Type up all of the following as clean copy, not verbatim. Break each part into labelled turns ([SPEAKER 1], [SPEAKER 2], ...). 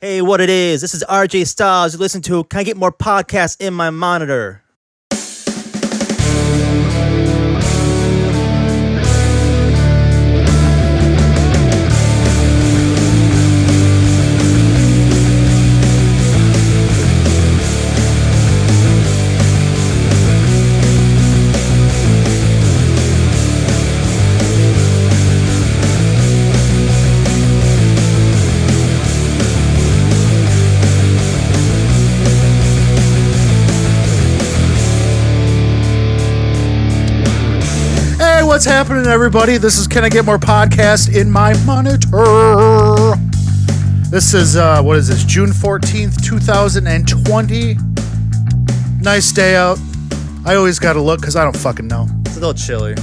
[SPEAKER 1] Hey, what it is? This is RJ Styles. You listen to Can I Get More Podcasts in My Monitor?
[SPEAKER 2] What's happening, everybody? This is Can I Get More Podcast in My Monitor. This is, what is this, June 14th, 2020. Nice day out. I always got to look because I don't fucking know.
[SPEAKER 1] It's a little chilly.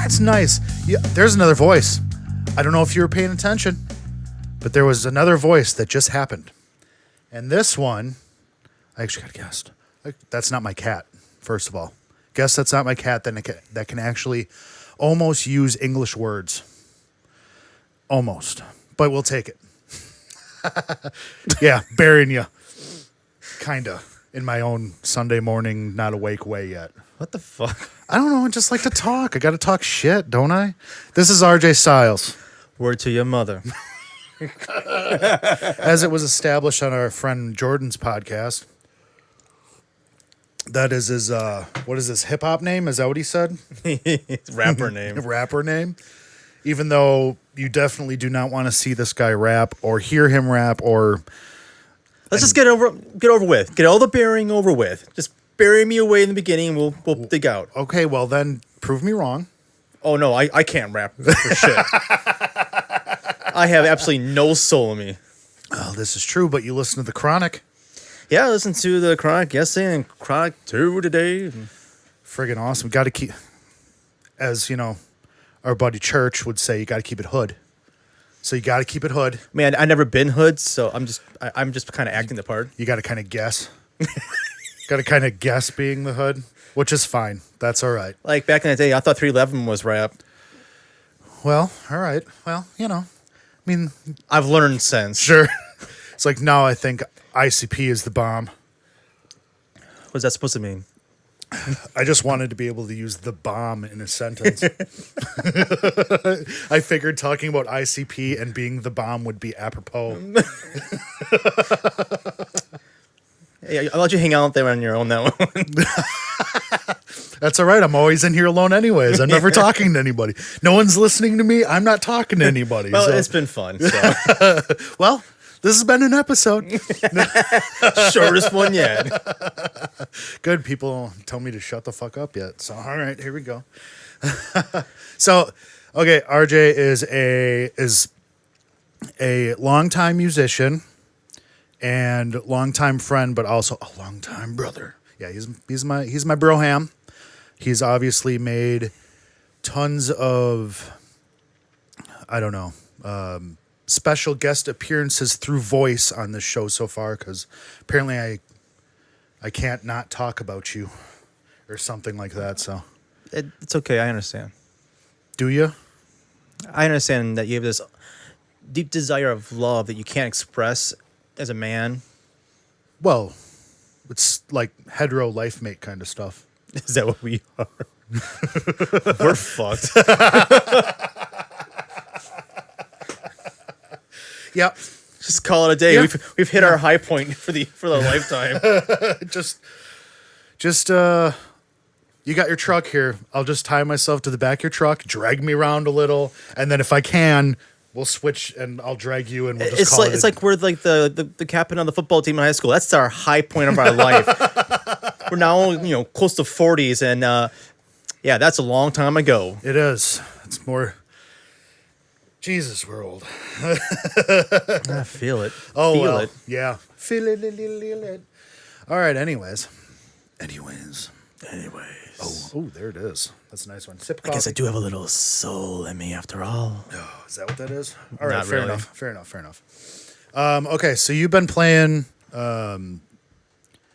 [SPEAKER 2] It's nice. Yeah, there's another voice. I don't know if you were paying attention, but there was another voice that just happened. And this one, I actually got guessed. That's not my cat, first of all. Guess that's not my cat that can actually almost use English words. Almost. But we'll take it. Yeah, burying you. Kinda. In my own Sunday morning, not awake way yet.
[SPEAKER 1] What the fuck?
[SPEAKER 2] I don't know. I just like to talk. I got to talk shit, don't I? This is RJ Styles.
[SPEAKER 1] Word to your mother.
[SPEAKER 2] As it was established on our friend Jordan's podcast. That is his, what is his hip-hop name? Is that what he said?
[SPEAKER 1] Rapper name.
[SPEAKER 2] Rapper name. Even though you definitely do not want to see this guy rap or hear him rap or...
[SPEAKER 1] Let's just get over with. Get all the burying over with. Just bury me away in the beginning and we'll dig out.
[SPEAKER 2] Okay, well then, prove me wrong.
[SPEAKER 1] Oh, no, I can't rap for shit. I have absolutely no soul in me.
[SPEAKER 2] Oh, this is true, but you listen to The Chronic.
[SPEAKER 1] Yeah, listen to the Chronic yesterday and Chronic 2 today.
[SPEAKER 2] Friggin' awesome. Got to keep, as you know, our buddy Church would say, you got to keep it hood. So you got to keep it hood.
[SPEAKER 1] Man, I've never been hood, so I'm just kind of acting the part.
[SPEAKER 2] You got to kind of guess. Got to kind of guess being the hood, which is fine. That's all right.
[SPEAKER 1] Like back in the day, I thought 311 was rap.
[SPEAKER 2] Well, all right. Well, you know, I mean,
[SPEAKER 1] I've learned since.
[SPEAKER 2] Sure. It's like now I think ICP is the bomb.
[SPEAKER 1] What's that supposed to mean?
[SPEAKER 2] I just wanted to be able to use the bomb in a sentence. I figured talking about ICP and being the bomb would be apropos.
[SPEAKER 1] Hey, I'll let you hang out there on your own that one.
[SPEAKER 2] That's all right. I'm always in here alone anyways. I'm never talking to anybody. No one's listening to me. I'm not talking to anybody.
[SPEAKER 1] Well, it's been fun. So.
[SPEAKER 2] Well, this has been an episode.
[SPEAKER 1] Shortest one yet.
[SPEAKER 2] Good. People tell me to shut the fuck up yet. So, all right, here we go. So, okay, RJ is a longtime musician and longtime friend, but also a longtime brother. Yeah, he's my broham. He's obviously made tons of, I don't know, special guest appearances through voice on this show so far, because apparently I can't not talk about you or something like that. So
[SPEAKER 1] it's okay. I understand.
[SPEAKER 2] Do you?
[SPEAKER 1] I understand that you have this deep desire of love that you can't express as a man.
[SPEAKER 2] Well, it's like hetero life mate kind of stuff.
[SPEAKER 1] Is that what we are? We're fucked.
[SPEAKER 2] Yep.
[SPEAKER 1] Just call it a day. Yeah. We've hit our high point for the lifetime.
[SPEAKER 2] just you got your truck here. I'll just tie myself to the back of your truck, drag me around a little, and then if I can, we'll switch and I'll drag you and we'll just call it.
[SPEAKER 1] It's like we're like the captain on the football team in high school. That's our high point of our life. We're now close to 40s, and yeah, that's a long time ago.
[SPEAKER 2] It is. It's more. Jesus, we're old.
[SPEAKER 1] I feel it.
[SPEAKER 2] Oh,
[SPEAKER 1] feel
[SPEAKER 2] well,
[SPEAKER 1] it.
[SPEAKER 2] Yeah. Feel it. All right, anyways. Oh, there it is. That's a nice one. Sip coffee.
[SPEAKER 1] I guess I do have a little soul in me after all.
[SPEAKER 2] Oh, is that what that is? All right,
[SPEAKER 1] Not
[SPEAKER 2] fair
[SPEAKER 1] really.
[SPEAKER 2] enough. Okay, so you've been playing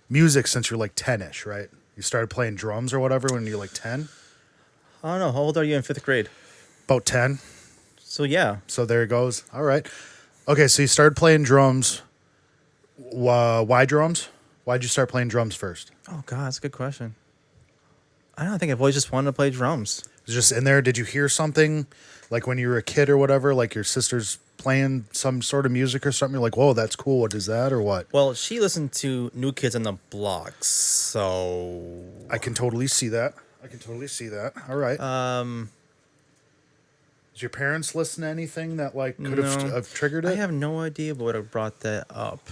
[SPEAKER 2] music since you're like 10-ish, right? You started playing drums or whatever when you're like 10?
[SPEAKER 1] I don't know. How old are you in 5th grade?
[SPEAKER 2] About 10.
[SPEAKER 1] So, yeah.
[SPEAKER 2] So there it goes. All right. Okay, so you started playing drums. Why drums? Why'd you start playing drums first?
[SPEAKER 1] Oh God, that's a good question. I don't think I've always just wanted to play drums.
[SPEAKER 2] Was it just in there? Did you hear something like when you were a kid or whatever, like your sister's playing some sort of music or something? You're like, whoa, that's cool. What is that or what?
[SPEAKER 1] Well, she listened to New Kids on the Block, so
[SPEAKER 2] I can totally see that. All right. Did your parents listen to anything that like could
[SPEAKER 1] No.
[SPEAKER 2] have triggered it?
[SPEAKER 1] I have no idea what would have brought that up.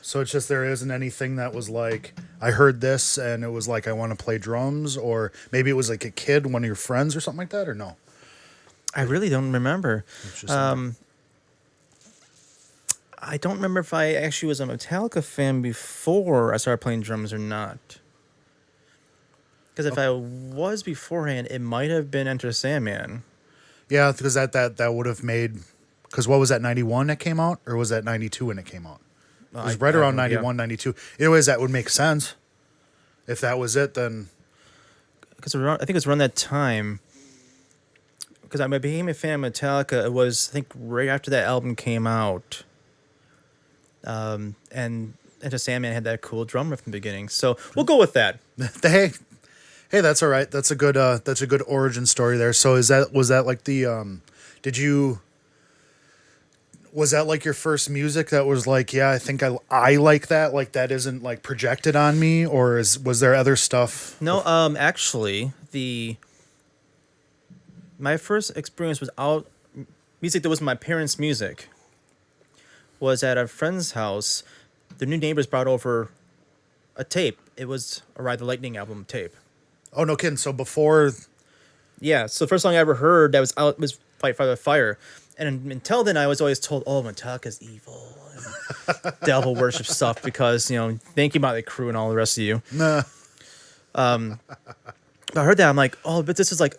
[SPEAKER 2] So it's just there isn't anything that was like, I heard this and it was like, I want to play drums, or maybe it was like a kid, one of your friends or something like that, or no?
[SPEAKER 1] I really don't remember.
[SPEAKER 2] It's just
[SPEAKER 1] I don't remember if I actually was a Metallica fan before I started playing drums or not. Because if I was beforehand, it might have been Enter Sandman.
[SPEAKER 2] yeah, because that would have made, because what was that, 91 that came out? Or was that 92 when it came out? It was right around 91, 92. Anyways, that would make sense. If that was it, then...
[SPEAKER 1] Because I think it was around that time. Because I became a fan of Metallica. It was, I think, right after that album came out. And Enter Sandman had that cool drum riff in the beginning. So we'll go with that.
[SPEAKER 2] Hey, that's all right. That's a good origin story there. So was that like the was that like your first music that was like, yeah, I think I like that, like that isn't like projected on me, or was there other stuff?
[SPEAKER 1] No, actually, my first experience was out music that was my parents' music. Was at a friend's house. The new neighbors brought over a tape. It was a Ride the Lightning album tape.
[SPEAKER 2] Oh, no kidding. So before...
[SPEAKER 1] Yeah, so the first song I ever heard that was out was Fight Fire with Fire. And until then, I was always told, oh, Metallica's evil. And devil worship stuff because, thank you, Motley Crue and all the rest of you.
[SPEAKER 2] Nah.
[SPEAKER 1] I heard that. I'm like, oh, but this is like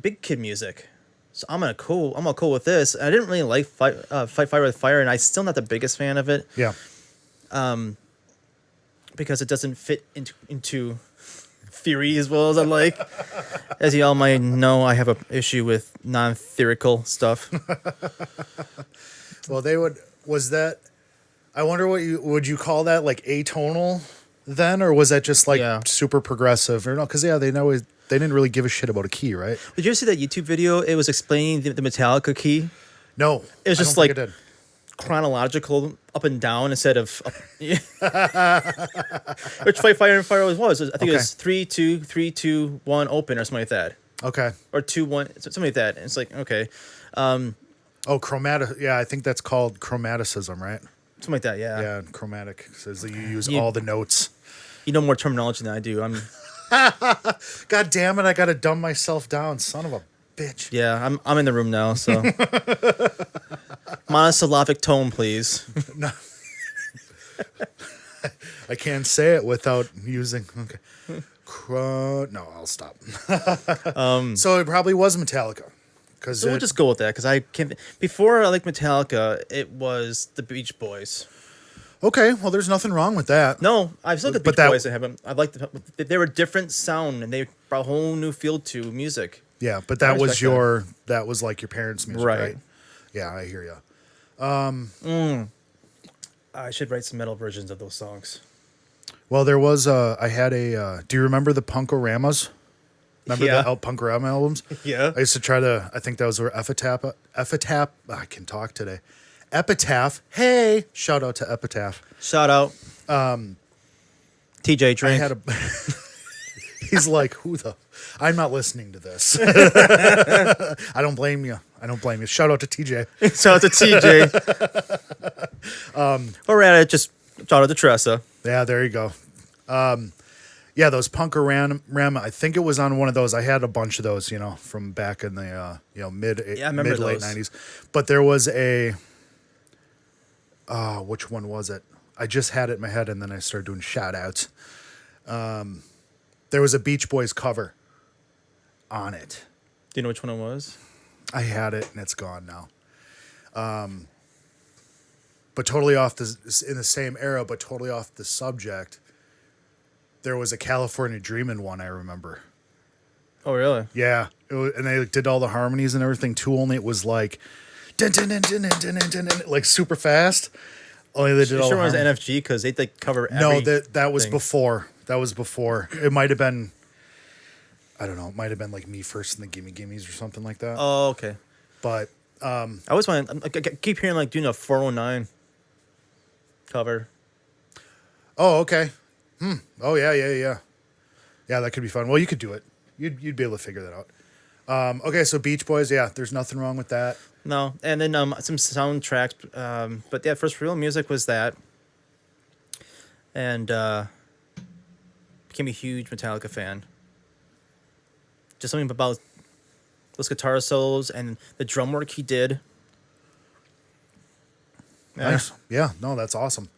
[SPEAKER 1] big kid music. So I'm cool with this. I didn't really like Fight Fire with Fire, and I'm still not the biggest fan of it.
[SPEAKER 2] Yeah.
[SPEAKER 1] Because it doesn't fit into theory as well as I like. As you all might know, I have an issue with non-theorical stuff.
[SPEAKER 2] Well, I wonder would you call that like atonal then, or was that just like super progressive or no? Because they didn't really give a shit about a key, right?
[SPEAKER 1] Did you ever see that YouTube video? It was explaining the Metallica key.
[SPEAKER 2] No,
[SPEAKER 1] it was just like chronological up and down instead of which Fight Fire and Fire was. I think it was 3 2 3 2 1 open or something like that.
[SPEAKER 2] Okay.
[SPEAKER 1] Or 2 1 something like that. And it's like okay.
[SPEAKER 2] Chromatic. Yeah, I think that's called chromaticism, right?
[SPEAKER 1] Something like that. Yeah.
[SPEAKER 2] Yeah, chromatic says that you use all the notes.
[SPEAKER 1] You know more terminology than I do.
[SPEAKER 2] God damn it! I gotta dumb myself down, son of a bitch.
[SPEAKER 1] Yeah, I'm in the room now, so monosyllabic tone, please.
[SPEAKER 2] No. I can't say it without using. Okay. No, I'll stop. So it probably was Metallica.
[SPEAKER 1] So we'll just go with that because I can't. Before I liked Metallica, it was the Beach Boys.
[SPEAKER 2] Okay, well, there's nothing wrong with that.
[SPEAKER 1] No, I've still got Beach Boys in heaven. I like they were a different sound and they brought a whole new feel to music.
[SPEAKER 2] Yeah, but that was like your parents' music, right? Yeah, I hear you.
[SPEAKER 1] I should write some metal versions of those songs.
[SPEAKER 2] Well, there was I had a. Do you remember the Punkoramas? Remember the Punkorama albums?
[SPEAKER 1] Yeah.
[SPEAKER 2] I used to try to. I think that was where Epitaph. I can talk today. Epitaph. Hey, shout out to Epitaph.
[SPEAKER 1] Shout out. TJ Drink.
[SPEAKER 2] I had a. He's like, who the? I'm not listening to this. I don't blame you. Shout out to TJ.
[SPEAKER 1] Shout out to TJ. Or rather, just shout out to Tressa.
[SPEAKER 2] Yeah, there you go. Yeah, those Punkorama. I think it was on one of those. I had a bunch of those, from back in the mid late 90s. But there was a. Which one was it? I just had it in my head, and then I started doing shout outs. There was a Beach Boys cover on it.
[SPEAKER 1] Do you know which one it was?
[SPEAKER 2] I had it, and it's gone now. But totally in the same era, but totally off the subject. There was a California Dreamin' one, I remember.
[SPEAKER 1] Oh, really?
[SPEAKER 2] Yeah. And they did all the harmonies and everything, too, only it was like dun, dun, dun, dun, dun, dun, dun, dun, like super fast. Only they did
[SPEAKER 1] It
[SPEAKER 2] all
[SPEAKER 1] sure
[SPEAKER 2] the
[SPEAKER 1] was
[SPEAKER 2] harmony.
[SPEAKER 1] NFG because they like cover every.
[SPEAKER 2] No, that was
[SPEAKER 1] thing.
[SPEAKER 2] before. That was before. It might have been. I don't know. It might have been like Me First and the Gimme Gimmes or something like that.
[SPEAKER 1] Oh, okay.
[SPEAKER 2] But
[SPEAKER 1] I always want. I keep hearing like doing a 409 cover.
[SPEAKER 2] oh, okay. Oh yeah, yeah, yeah. Yeah, that could be fun. Well, you could do it. You'd be able to figure that out. Okay, so Beach Boys. Yeah, there's nothing wrong with that.
[SPEAKER 1] No, and then some soundtracks. But yeah, first real music was that, and became a huge Metallica fan. Just something about those guitar solos and the drum work he did.
[SPEAKER 2] Nice. Yeah, no, that's awesome.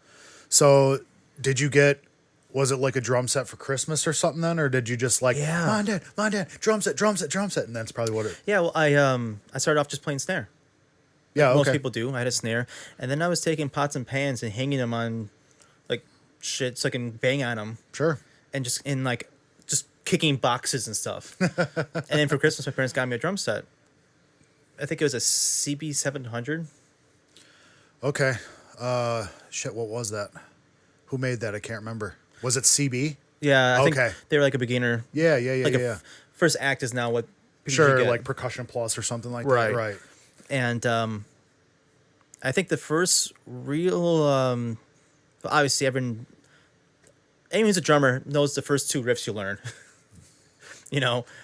[SPEAKER 2] So, did you get? Was it like a drum set for Christmas or something then, or did you just like,
[SPEAKER 1] Yeah.
[SPEAKER 2] Mom, Dad, drum set, drum set, drum set, and that's probably what it.
[SPEAKER 1] Yeah, well, I started off just playing snare.
[SPEAKER 2] Yeah,
[SPEAKER 1] Most
[SPEAKER 2] okay.
[SPEAKER 1] people do. I had a snare, and then I was taking pots and pans and hanging them on, like, shit, so I can bang on them,
[SPEAKER 2] Sure.
[SPEAKER 1] and just just kicking boxes and stuff. And then for Christmas, my parents got me a drum set. I think it was a CB 700.
[SPEAKER 2] Okay. Shit. What was that? Who made that? I can't remember. Was it CB?
[SPEAKER 1] Yeah, I
[SPEAKER 2] Okay.
[SPEAKER 1] think they were like a beginner.
[SPEAKER 2] Yeah, yeah, yeah,
[SPEAKER 1] Like
[SPEAKER 2] yeah.
[SPEAKER 1] first act is now what people
[SPEAKER 2] Sure,
[SPEAKER 1] usually get.
[SPEAKER 2] like Percussion Plus or something like
[SPEAKER 1] Right.
[SPEAKER 2] that. Right.
[SPEAKER 1] And I think the first real, obviously, anyone who's a drummer knows the first two riffs you learn.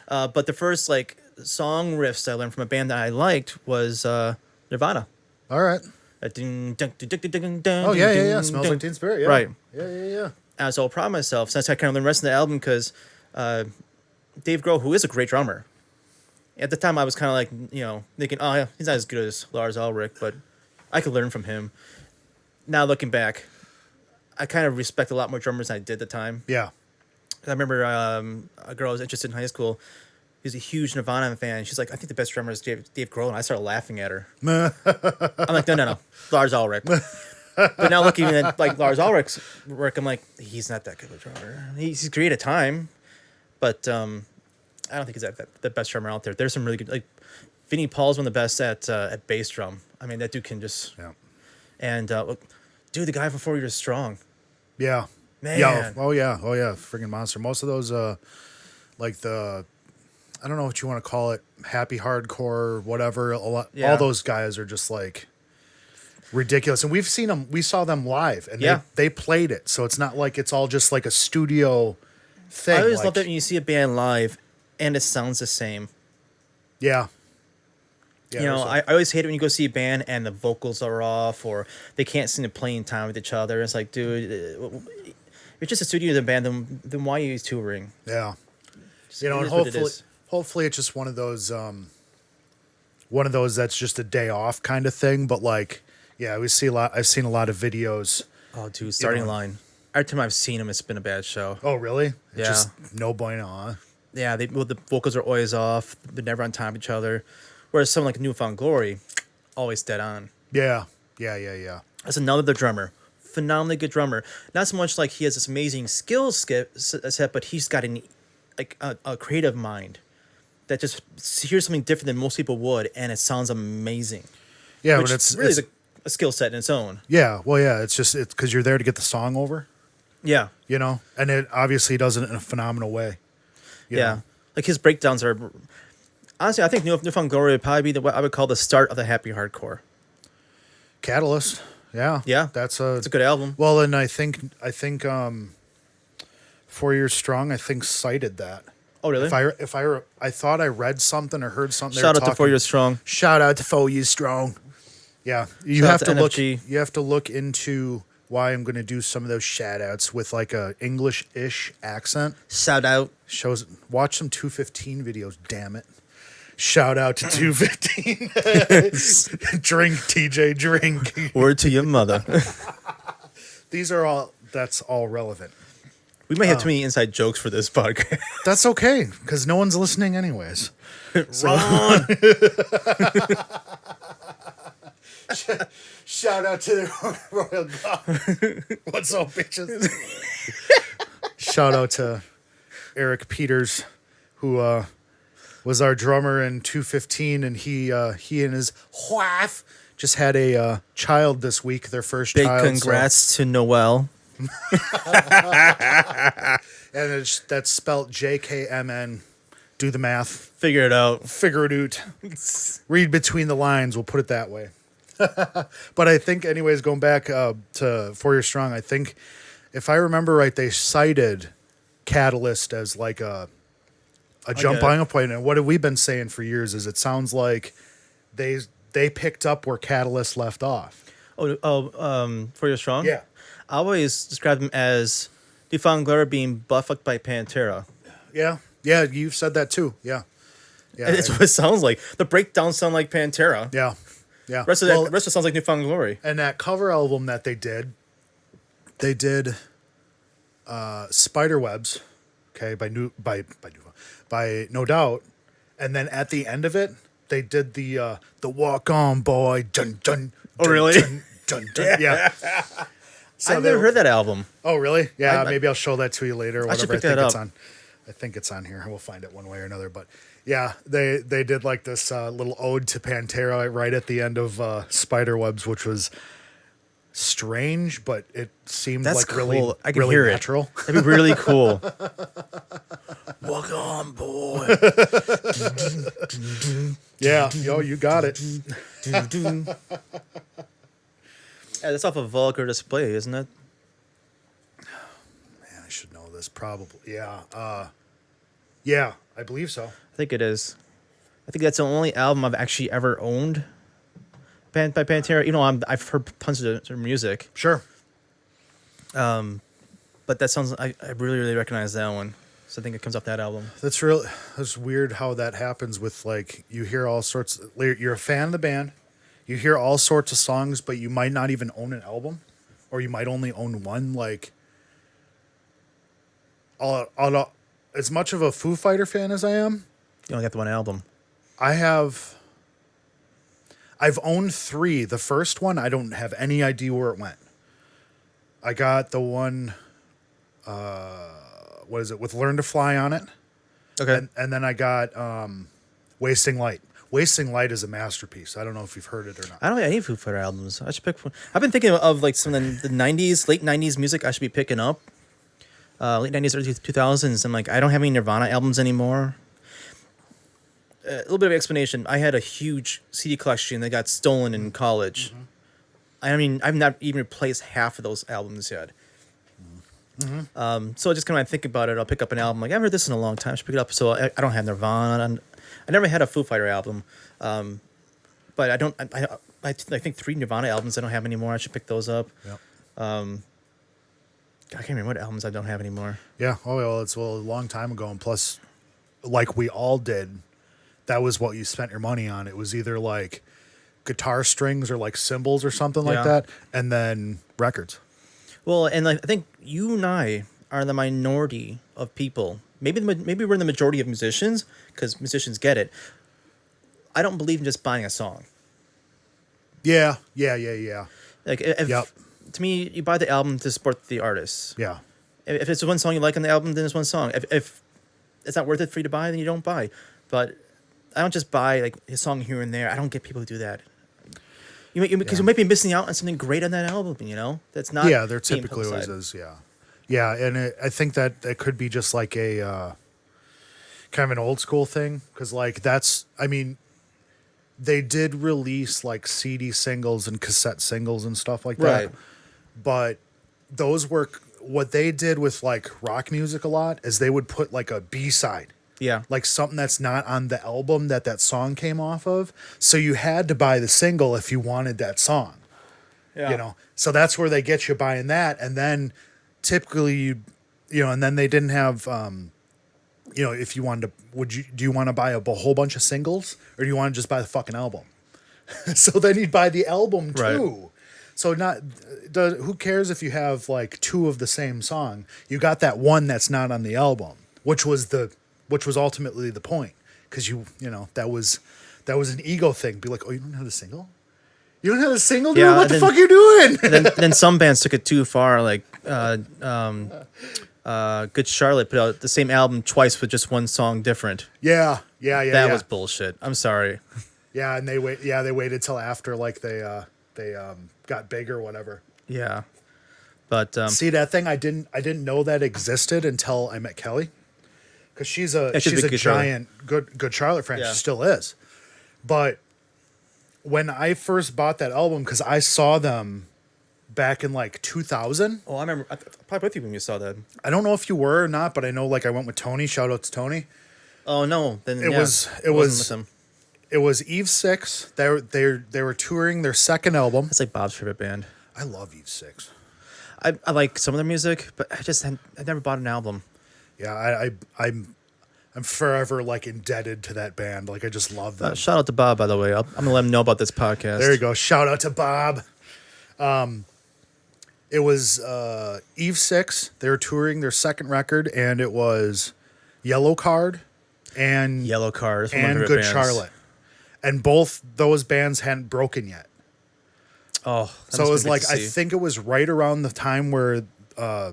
[SPEAKER 1] But the first like song riffs I learned from a band that I liked was Nirvana.
[SPEAKER 2] All right.
[SPEAKER 1] Oh
[SPEAKER 2] Oh yeah, yeah, yeah. Smells Like Teen Spirit. Yeah.
[SPEAKER 1] Right.
[SPEAKER 2] Yeah, yeah, yeah.
[SPEAKER 1] I was all proud of myself since I kind of learned the rest of the album because Dave Grohl, who is a great drummer, at the time I was kind of like, thinking, oh, yeah, he's not as good as Lars Ulrich, but I could learn from him. Now looking back, I kind of respect a lot more drummers than I did at the time.
[SPEAKER 2] Yeah.
[SPEAKER 1] I remember a girl I was interested in high school. Who's a huge Nirvana fan. She's like, I think the best drummer is Dave Grohl, and I started laughing at her. I'm like, no, Lars Ulrich. But now looking at like Lars Ulrich's work, I'm like, he's not that good of a drummer. He's great at time, but I don't think he's the best drummer out there. There's some really good, like Vinnie Paul's one of the best at bass drum. I mean, that dude can just.
[SPEAKER 2] Yeah.
[SPEAKER 1] And dude, the guy from 4 Years Strong.
[SPEAKER 2] Yeah.
[SPEAKER 1] Man.
[SPEAKER 2] Yeah. Oh yeah. Oh yeah. Friggin' monster. Most of those, like I don't know what you want to call it, happy hardcore, whatever.
[SPEAKER 1] Yeah.
[SPEAKER 2] All those guys are just like ridiculous, and we've seen them. We saw them live, and
[SPEAKER 1] Yeah.
[SPEAKER 2] they played it. So it's not like it's all just like a studio thing.
[SPEAKER 1] I always
[SPEAKER 2] like,
[SPEAKER 1] love that when you see a band live, and it sounds the same.
[SPEAKER 2] Yeah. Yeah.
[SPEAKER 1] You know,
[SPEAKER 2] there's
[SPEAKER 1] I always hate it when you go see a band and the vocals are off or they can't seem to play in time with each other. It's like, dude, if it's just a studio of the band, then why are you touring?
[SPEAKER 2] yeah.
[SPEAKER 1] Just,
[SPEAKER 2] You know,
[SPEAKER 1] it
[SPEAKER 2] and
[SPEAKER 1] is what it
[SPEAKER 2] hopefully it's just one of those that's just a day off kind of thing. But like, yeah, I've seen a lot of videos.
[SPEAKER 1] Oh, dude, starting
[SPEAKER 2] know.
[SPEAKER 1] line. Every time I've seen them, it's been a bad show.
[SPEAKER 2] Oh, really? It's
[SPEAKER 1] Yeah.
[SPEAKER 2] just no bueno. Huh?
[SPEAKER 1] Yeah, the vocals are always off. They're never on time with each other. Whereas someone like Newfound Glory, always dead on.
[SPEAKER 2] Yeah. Yeah. Yeah. Yeah.
[SPEAKER 1] That's another drummer. Phenomenally good drummer. Not so much like he has this amazing skill set, but he's got a creative mind that just hears something different than most people would, and it sounds amazing.
[SPEAKER 2] Yeah.
[SPEAKER 1] Which
[SPEAKER 2] But it's
[SPEAKER 1] really
[SPEAKER 2] it's,
[SPEAKER 1] is a skill set in its own.
[SPEAKER 2] yeah. Well, yeah. It's because you're there to get the song over.
[SPEAKER 1] Yeah.
[SPEAKER 2] You know, and it obviously does it in a phenomenal way. You
[SPEAKER 1] Yeah.
[SPEAKER 2] know?
[SPEAKER 1] Like his breakdowns are. Honestly, I think Newfound Glory would probably be what I would call the start of the happy hardcore.
[SPEAKER 2] Catalyst. Yeah.
[SPEAKER 1] Yeah.
[SPEAKER 2] That's
[SPEAKER 1] It's a good album.
[SPEAKER 2] Well, and I think 4 Years Strong, I think cited that.
[SPEAKER 1] Oh, really?
[SPEAKER 2] I thought I read something or heard something.
[SPEAKER 1] Shout out to 4 Years Strong.
[SPEAKER 2] Shout out to 4 Years Strong. Yeah, you
[SPEAKER 1] Shout
[SPEAKER 2] have
[SPEAKER 1] out
[SPEAKER 2] to
[SPEAKER 1] to
[SPEAKER 2] look.
[SPEAKER 1] NFG.
[SPEAKER 2] You have to look into why I'm going to do some of those shout outs with like a English-ish accent.
[SPEAKER 1] Shout out.
[SPEAKER 2] Watch some 215 videos. Damn it. Shout out to 215. Drink, TJ, drink.
[SPEAKER 1] Word to your mother.
[SPEAKER 2] That's all relevant.
[SPEAKER 1] We might have too many inside jokes for this podcast.
[SPEAKER 2] That's okay, because no one's listening anyways.
[SPEAKER 1] Ron.
[SPEAKER 2] Shout out to the Royal Guard. What's up, bitches? Shout out to Eric Peters, who was our drummer in 215, and he and his wife just had a child this week, their first
[SPEAKER 1] Big
[SPEAKER 2] child.
[SPEAKER 1] congrats to Noel.
[SPEAKER 2] And that's spelt JKMN. Do the math.
[SPEAKER 1] Figure it out.
[SPEAKER 2] Figure it out. Read between the lines. We'll put it that way. But I think, anyways, going back to 4 Year Strong, I think, if I remember right, they cited Catalyst as like a jumping point. And what have we been saying for years is it sounds like they picked up where Catalyst left off.
[SPEAKER 1] For Your Strong?
[SPEAKER 2] Yeah.
[SPEAKER 1] I always describe them as Newfound Glory being butt-fucked by Pantera.
[SPEAKER 2] Yeah. Yeah, you've said that too. Yeah. Yeah.
[SPEAKER 1] It's what it sounds like. The breakdowns sound like Pantera.
[SPEAKER 2] Yeah. Yeah.
[SPEAKER 1] Rest of it sounds like Newfound Glory.
[SPEAKER 2] And that cover album that they did Spiderwebs, okay, by No Doubt, and then at the end of it, they did the Walk On Boy, dun dun.
[SPEAKER 1] Oh, really?
[SPEAKER 2] Dun, yeah. So
[SPEAKER 1] I've never heard that album.
[SPEAKER 2] Oh, really? Yeah, maybe I'll show that to you later. Or
[SPEAKER 1] I should
[SPEAKER 2] whatever.
[SPEAKER 1] pick that up.
[SPEAKER 2] I think it's on here. We'll find it one way or another. But yeah, they did like this little ode to Pantera right at the end of Spiderwebs, which was strange, but it seemed
[SPEAKER 1] That's
[SPEAKER 2] like
[SPEAKER 1] cool.
[SPEAKER 2] really,
[SPEAKER 1] I can
[SPEAKER 2] really
[SPEAKER 1] hear
[SPEAKER 2] natural.
[SPEAKER 1] it. That'd be really cool. Walk on, boy.
[SPEAKER 2] Yeah, yo, you got it.
[SPEAKER 1] Yeah, that's off of Vulgar Display, isn't it?
[SPEAKER 2] Man, I should know this. Probably. Yeah. Yeah, I believe so.
[SPEAKER 1] I think it is. I think that's the only album I've actually ever owned by Pantera. You know, I've heard tons of their music,
[SPEAKER 2] Sure.
[SPEAKER 1] but that sounds. I really, really recognize that one. So I think it comes off that album.
[SPEAKER 2] That's weird how that happens with, like, you hear all sorts. You're a fan of the band. You hear all sorts of songs, but you might not even own an album, or you might only own one. Like, as much of a Foo Fighter fan as I am,
[SPEAKER 1] You only got the one album.
[SPEAKER 2] I've owned 3. The first one, I don't have any idea where it went. I got the one, what is it, with Learn to Fly on it.
[SPEAKER 1] Okay.
[SPEAKER 2] And then I got Wasting Light. Wasting Light is a masterpiece. I don't know if you've heard it or not.
[SPEAKER 1] I don't have any Foo Fighter albums. I should pick one. I've been thinking of like some of the 90s, late 90s music I should be picking up. Late 90s, early 2000s. And like, I don't have any Nirvana albums anymore. A little bit of explanation. I had a huge CD collection that got stolen in college.
[SPEAKER 2] Mm-hmm.
[SPEAKER 1] I mean, I've not even replaced half of those albums yet.
[SPEAKER 2] Mm-hmm.
[SPEAKER 1] So just kind of think about it. I'll pick up an album. Like, I haven't heard this in a long time. I should pick it up. So I don't have Nirvana. I never had a Foo Fighter album. But I don't. I think 3 Nirvana albums I don't have anymore. I should pick those up.
[SPEAKER 2] Yep.
[SPEAKER 1] I can't remember what albums I don't have anymore.
[SPEAKER 2] Yeah. Oh, well, it's a long time ago. And plus, like we all did, that was what you spent your money on. It was either like guitar strings or like cymbals or something like that, and then records.
[SPEAKER 1] Well, and like, I think you and I are the minority of people. Maybe we're in the majority of musicians, because musicians get it. I don't believe in just buying a song.
[SPEAKER 2] Yeah.
[SPEAKER 1] Like, to me, you buy the album to support the artist.
[SPEAKER 2] Yeah.
[SPEAKER 1] If it's one song you like on the album, then it's one song. If it's not worth it for you to buy, then you don't buy. But I don't just buy like a song here and there. I don't get people who do that. Because you might be missing out on something great on that album. You know, that's not.
[SPEAKER 2] Yeah, there typically always is. Yeah. Yeah, and I think that it could be just like a kind of an old school thing, because like I mean, they did release like CD singles and cassette singles and stuff like that.
[SPEAKER 1] Right.
[SPEAKER 2] But those were what they did with like rock music a lot is they would put like a B-side.
[SPEAKER 1] Yeah.
[SPEAKER 2] Like something that's not on the album that song came off of. So you had to buy the single if you wanted that song.
[SPEAKER 1] Yeah.
[SPEAKER 2] You know, so that's where they get you buying that. And then typically and then they didn't have, if you wanted to, do you want to buy a whole bunch of singles, or do you want to just buy the fucking album? So then you'd buy the album too.
[SPEAKER 1] Right.
[SPEAKER 2] So who cares if you have like 2 of the same song? You got that one that's not on the album, which was ultimately the point, because that was an ego thing. Be like, oh, you don't have the single? You don't have a single, dude?
[SPEAKER 1] Yeah,
[SPEAKER 2] what the fuck are you doing?
[SPEAKER 1] then some bands took it too far. Like Good Charlotte put out the same album twice with just one song different.
[SPEAKER 2] Yeah.
[SPEAKER 1] That was bullshit. I'm sorry.
[SPEAKER 2] Yeah, and they waited till after like they got big or whatever.
[SPEAKER 1] Yeah, but
[SPEAKER 2] See, that thing I didn't know that existed until I met Kelly, because she's a
[SPEAKER 1] Good Charlotte.
[SPEAKER 2] giant Good Charlotte fan.
[SPEAKER 1] Yeah.
[SPEAKER 2] She still is. But when I first bought that album, because I saw them back in like 2000.
[SPEAKER 1] oh, I remember. I probably with you when you saw that.
[SPEAKER 2] I don't know if you were or not, but I know like I went with Tony. Shout out to Tony.
[SPEAKER 1] Oh no, then
[SPEAKER 2] It
[SPEAKER 1] yeah,
[SPEAKER 2] was
[SPEAKER 1] I wasn't with them.
[SPEAKER 2] it was Eve Six. They were touring their second album.
[SPEAKER 1] That's like Bob's favorite band.
[SPEAKER 2] I love Eve Six.
[SPEAKER 1] I like some of their music, but I never bought an album.
[SPEAKER 2] Yeah, I'm forever like indebted to that band. Like I just love them.
[SPEAKER 1] Shout out to Bob, by the way. I'm gonna let him know about this podcast.
[SPEAKER 2] There you go. Shout out to Bob. It was Eve Six. They were touring their second record, and it was Yellow Card and
[SPEAKER 1] Yellow Card that's one of my
[SPEAKER 2] and
[SPEAKER 1] favorite
[SPEAKER 2] Good
[SPEAKER 1] bands.
[SPEAKER 2] Charlotte, and both those bands hadn't broken yet.
[SPEAKER 1] Oh, that
[SPEAKER 2] So it
[SPEAKER 1] must
[SPEAKER 2] was
[SPEAKER 1] be good
[SPEAKER 2] like
[SPEAKER 1] to
[SPEAKER 2] I
[SPEAKER 1] see.
[SPEAKER 2] think it was right around the time where I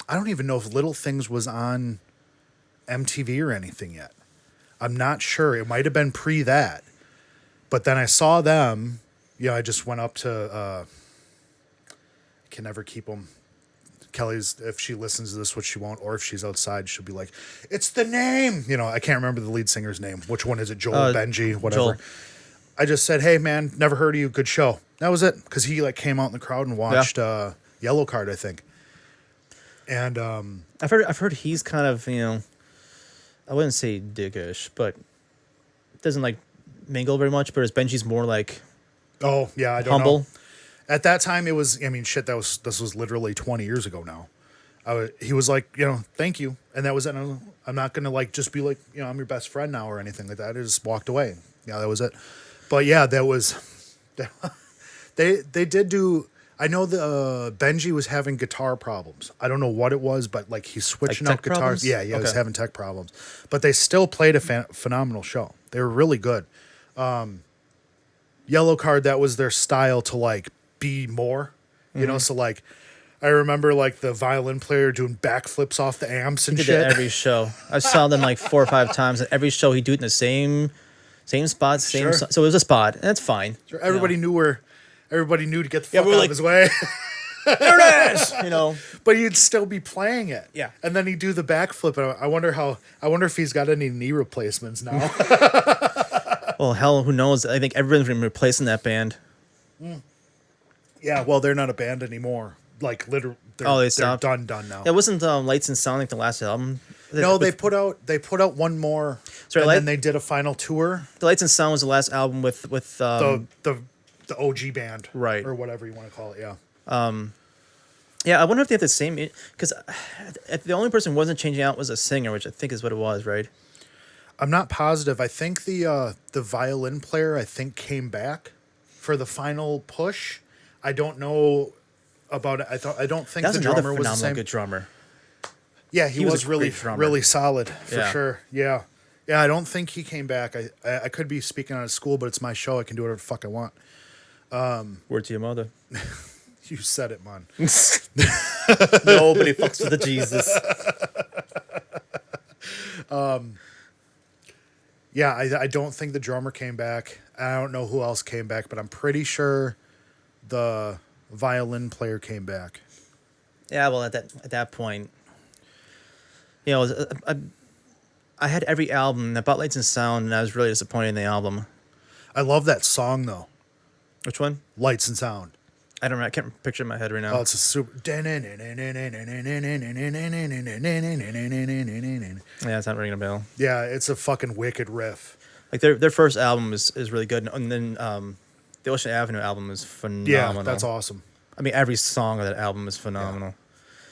[SPEAKER 2] don't even know if Little Things was on MTV or anything yet. I'm not sure. It might have been pre that. But then I saw them. I just went up to. Can never keep them. Kelly's, if she listens to this, which she won't, or if she's outside, she'll be like, "It's the name." I can't remember the lead singer's name. Which one is it? Joel, Benji, whatever.
[SPEAKER 1] Joel.
[SPEAKER 2] I just said, "Hey, man, never heard of you. Good show." That was it, because he like came out in the crowd and watched Yellow Card, I think. And
[SPEAKER 1] I've heard he's kind of I wouldn't say dickish, but doesn't like mingle very much. But as Benji's more like
[SPEAKER 2] oh yeah, I don't
[SPEAKER 1] humble.
[SPEAKER 2] know. At that time, it was. I mean, shit. This was literally 20 years ago now. He was like, thank you, and that was it. I'm not gonna like just be like, I'm your best friend now or anything like that. I just walked away. Yeah, that was it. But yeah, that was. They did do. I know the Benji was having guitar problems. I don't know what it was, but like he's switching
[SPEAKER 1] Like
[SPEAKER 2] out
[SPEAKER 1] tech
[SPEAKER 2] guitars.
[SPEAKER 1] problems?
[SPEAKER 2] Yeah, he was
[SPEAKER 1] Okay.
[SPEAKER 2] having tech problems. But they still played a phenomenal show. They were really good. Yellow Card, that was their style to like be more, so like I remember like the violin player doing backflips off the amps and
[SPEAKER 1] He did
[SPEAKER 2] shit.
[SPEAKER 1] that every show. I saw them like 4 or 5 times, and every show he'd do it in the same spot,
[SPEAKER 2] Sure.
[SPEAKER 1] so it was a spot, and that's fine.
[SPEAKER 2] Sure, everybody knew to get the
[SPEAKER 1] Yeah,
[SPEAKER 2] fuck
[SPEAKER 1] we were
[SPEAKER 2] out
[SPEAKER 1] like-
[SPEAKER 2] of his way.
[SPEAKER 1] There it is.
[SPEAKER 2] But you'd still be playing it.
[SPEAKER 1] Yeah.
[SPEAKER 2] And then he'd do the backflip. And I wonder if he's got any knee replacements now.
[SPEAKER 1] Well, hell, who knows? I think everyone's been replacing that band.
[SPEAKER 2] Yeah, well, they're not a band anymore. Like literally,
[SPEAKER 1] They
[SPEAKER 2] they're
[SPEAKER 1] stopped?
[SPEAKER 2] done now.
[SPEAKER 1] It wasn't Lights and Sound like the last album.
[SPEAKER 2] No, they put out one more,
[SPEAKER 1] Sorry,
[SPEAKER 2] and
[SPEAKER 1] Light-
[SPEAKER 2] then they did a final tour.
[SPEAKER 1] The Lights and Sound was the last album with
[SPEAKER 2] The OG band,
[SPEAKER 1] Right.
[SPEAKER 2] or whatever you want to call it. Yeah,
[SPEAKER 1] yeah. I wonder if they have the same, because the only person who wasn't changing out was a singer, which I think is what it was, right?
[SPEAKER 2] I'm not positive. I think the violin player came back for the final push. I don't know about it. I don't think
[SPEAKER 1] That's
[SPEAKER 2] the
[SPEAKER 1] another
[SPEAKER 2] drummer was the
[SPEAKER 1] phenomenal
[SPEAKER 2] same.
[SPEAKER 1] good drummer.
[SPEAKER 2] Yeah, he
[SPEAKER 1] was
[SPEAKER 2] was
[SPEAKER 1] a
[SPEAKER 2] really
[SPEAKER 1] great drummer.
[SPEAKER 2] really solid for
[SPEAKER 1] Yeah.
[SPEAKER 2] sure. Yeah. Yeah, I don't think he came back. I could be speaking out of school, but it's my show. I can do whatever the fuck I want.
[SPEAKER 1] Word to your mother.
[SPEAKER 2] You said it, man.
[SPEAKER 1] Nobody fucks with the Jesus.
[SPEAKER 2] Yeah, I don't think the drummer came back. I don't know who else came back, but I'm pretty sure the violin player came back.
[SPEAKER 1] Yeah, well, at that point, I had every album, and I bought Lights and Sound, and I was really disappointed in the album.
[SPEAKER 2] I love that song though.
[SPEAKER 1] Which one?
[SPEAKER 2] Lights and Sound.
[SPEAKER 1] I don't know. I can't picture it in my head right now.
[SPEAKER 2] Oh, it's a super. Yeah,
[SPEAKER 1] Yeah, it's not ringing a bell.
[SPEAKER 2] it's a fucking wicked riff.
[SPEAKER 1] Like their first album is really good, and then the Ocean Avenue album is phenomenal.
[SPEAKER 2] Yeah, that's awesome.
[SPEAKER 1] I mean, every song of that album is phenomenal.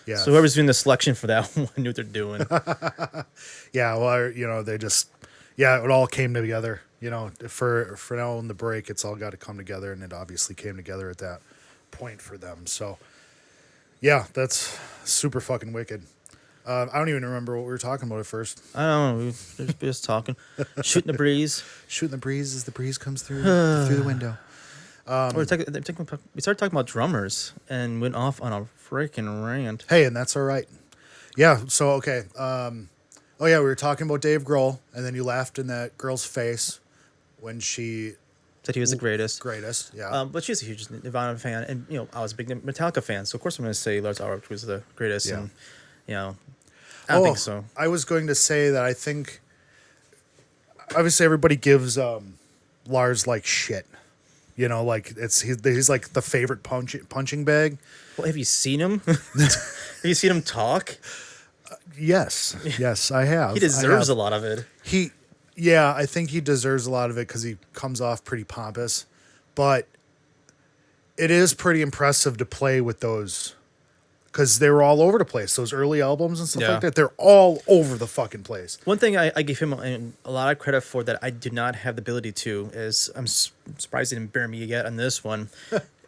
[SPEAKER 2] Yeah.
[SPEAKER 1] So whoever's doing the selection for that one knew what they're doing.
[SPEAKER 2] Yeah, well, they just, it all came together. For now in the break, it's all got to come together, and it obviously came together at that point for them. So, yeah, that's super fucking wicked. I don't even remember what we were talking about at first.
[SPEAKER 1] I don't know. We were just talking, shooting the breeze.
[SPEAKER 2] Shooting the breeze as the breeze comes through the window.
[SPEAKER 1] We started talking about drummers and went off on a freaking rant.
[SPEAKER 2] Hey, and that's all right. Yeah. So okay. Oh yeah, we were talking about Dave Grohl, and then you laughed in that girl's face when she
[SPEAKER 1] Said he was the greatest.
[SPEAKER 2] greatest. Yeah.
[SPEAKER 1] But she's a huge Nirvana fan, and I was a big Metallica fan, so of course I'm going to say Lars Ulrich was the greatest.
[SPEAKER 2] Yeah.
[SPEAKER 1] And I don't think so.
[SPEAKER 2] I was going to say that I think obviously everybody gives Lars like shit. You know, like he's like the favorite punching bag.
[SPEAKER 1] Well, have you seen him? Have you seen him talk?
[SPEAKER 2] Yes, yes, I have.
[SPEAKER 1] He deserves
[SPEAKER 2] I
[SPEAKER 1] a lot of it.
[SPEAKER 2] Yeah, I think he deserves a lot of it because he comes off pretty pompous, but it is pretty impressive to play with those because they were all over the place. Those early albums and stuff
[SPEAKER 1] Yeah.
[SPEAKER 2] like that, they're all over the fucking place.
[SPEAKER 1] One thing I give him a lot of credit for that I do not have the ability to is I'm surprised he didn't bear me yet on this one,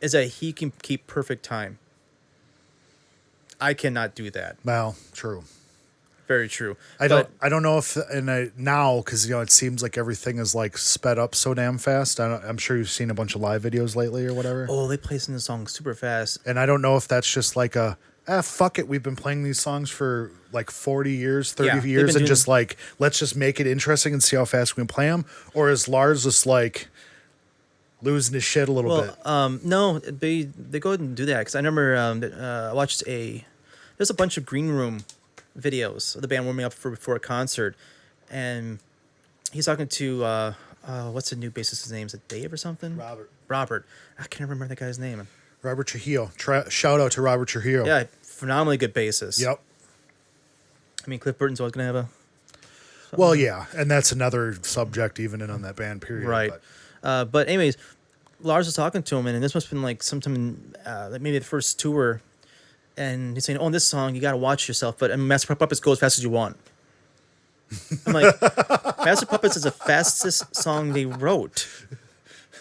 [SPEAKER 1] is that he can keep perfect time. I cannot do that.
[SPEAKER 2] Well, true.
[SPEAKER 1] Very true.
[SPEAKER 2] I don't know if now because it seems like everything is like sped up so damn fast. I'm sure you've seen a bunch of live videos lately or whatever.
[SPEAKER 1] Oh, they play some of the songs super fast.
[SPEAKER 2] And I don't know if that's just like fuck it. We've been playing these songs for like 40 years, 30
[SPEAKER 1] Yeah, they've
[SPEAKER 2] years,
[SPEAKER 1] been
[SPEAKER 2] and
[SPEAKER 1] doing-
[SPEAKER 2] just like let's just make it interesting and see how fast we can play them. Or is Lars just like losing his shit a little bit?
[SPEAKER 1] No, they go ahead and do that because I remember I watched there's a bunch of green room videos of the band warming up before a concert, and he's talking to what's the new bassist's name? Is it Dave or something? Robert. I can't remember that guy's name.
[SPEAKER 2] Robert Trujillo. Shout out to Robert Trujillo.
[SPEAKER 1] Yeah, phenomenally good bassist.
[SPEAKER 2] Yep.
[SPEAKER 1] I mean, Cliff Burton's always gonna have a
[SPEAKER 2] Well, yeah, and that's another subject even in on that band period.
[SPEAKER 1] right. But anyways, Lars was talking to him, and this must have been like sometime like maybe the first tour. And he's saying, "Oh, in this song, you got to watch yourself." But Master Puppets go as fast as you want. I'm like, Master Puppets is the fastest song they wrote.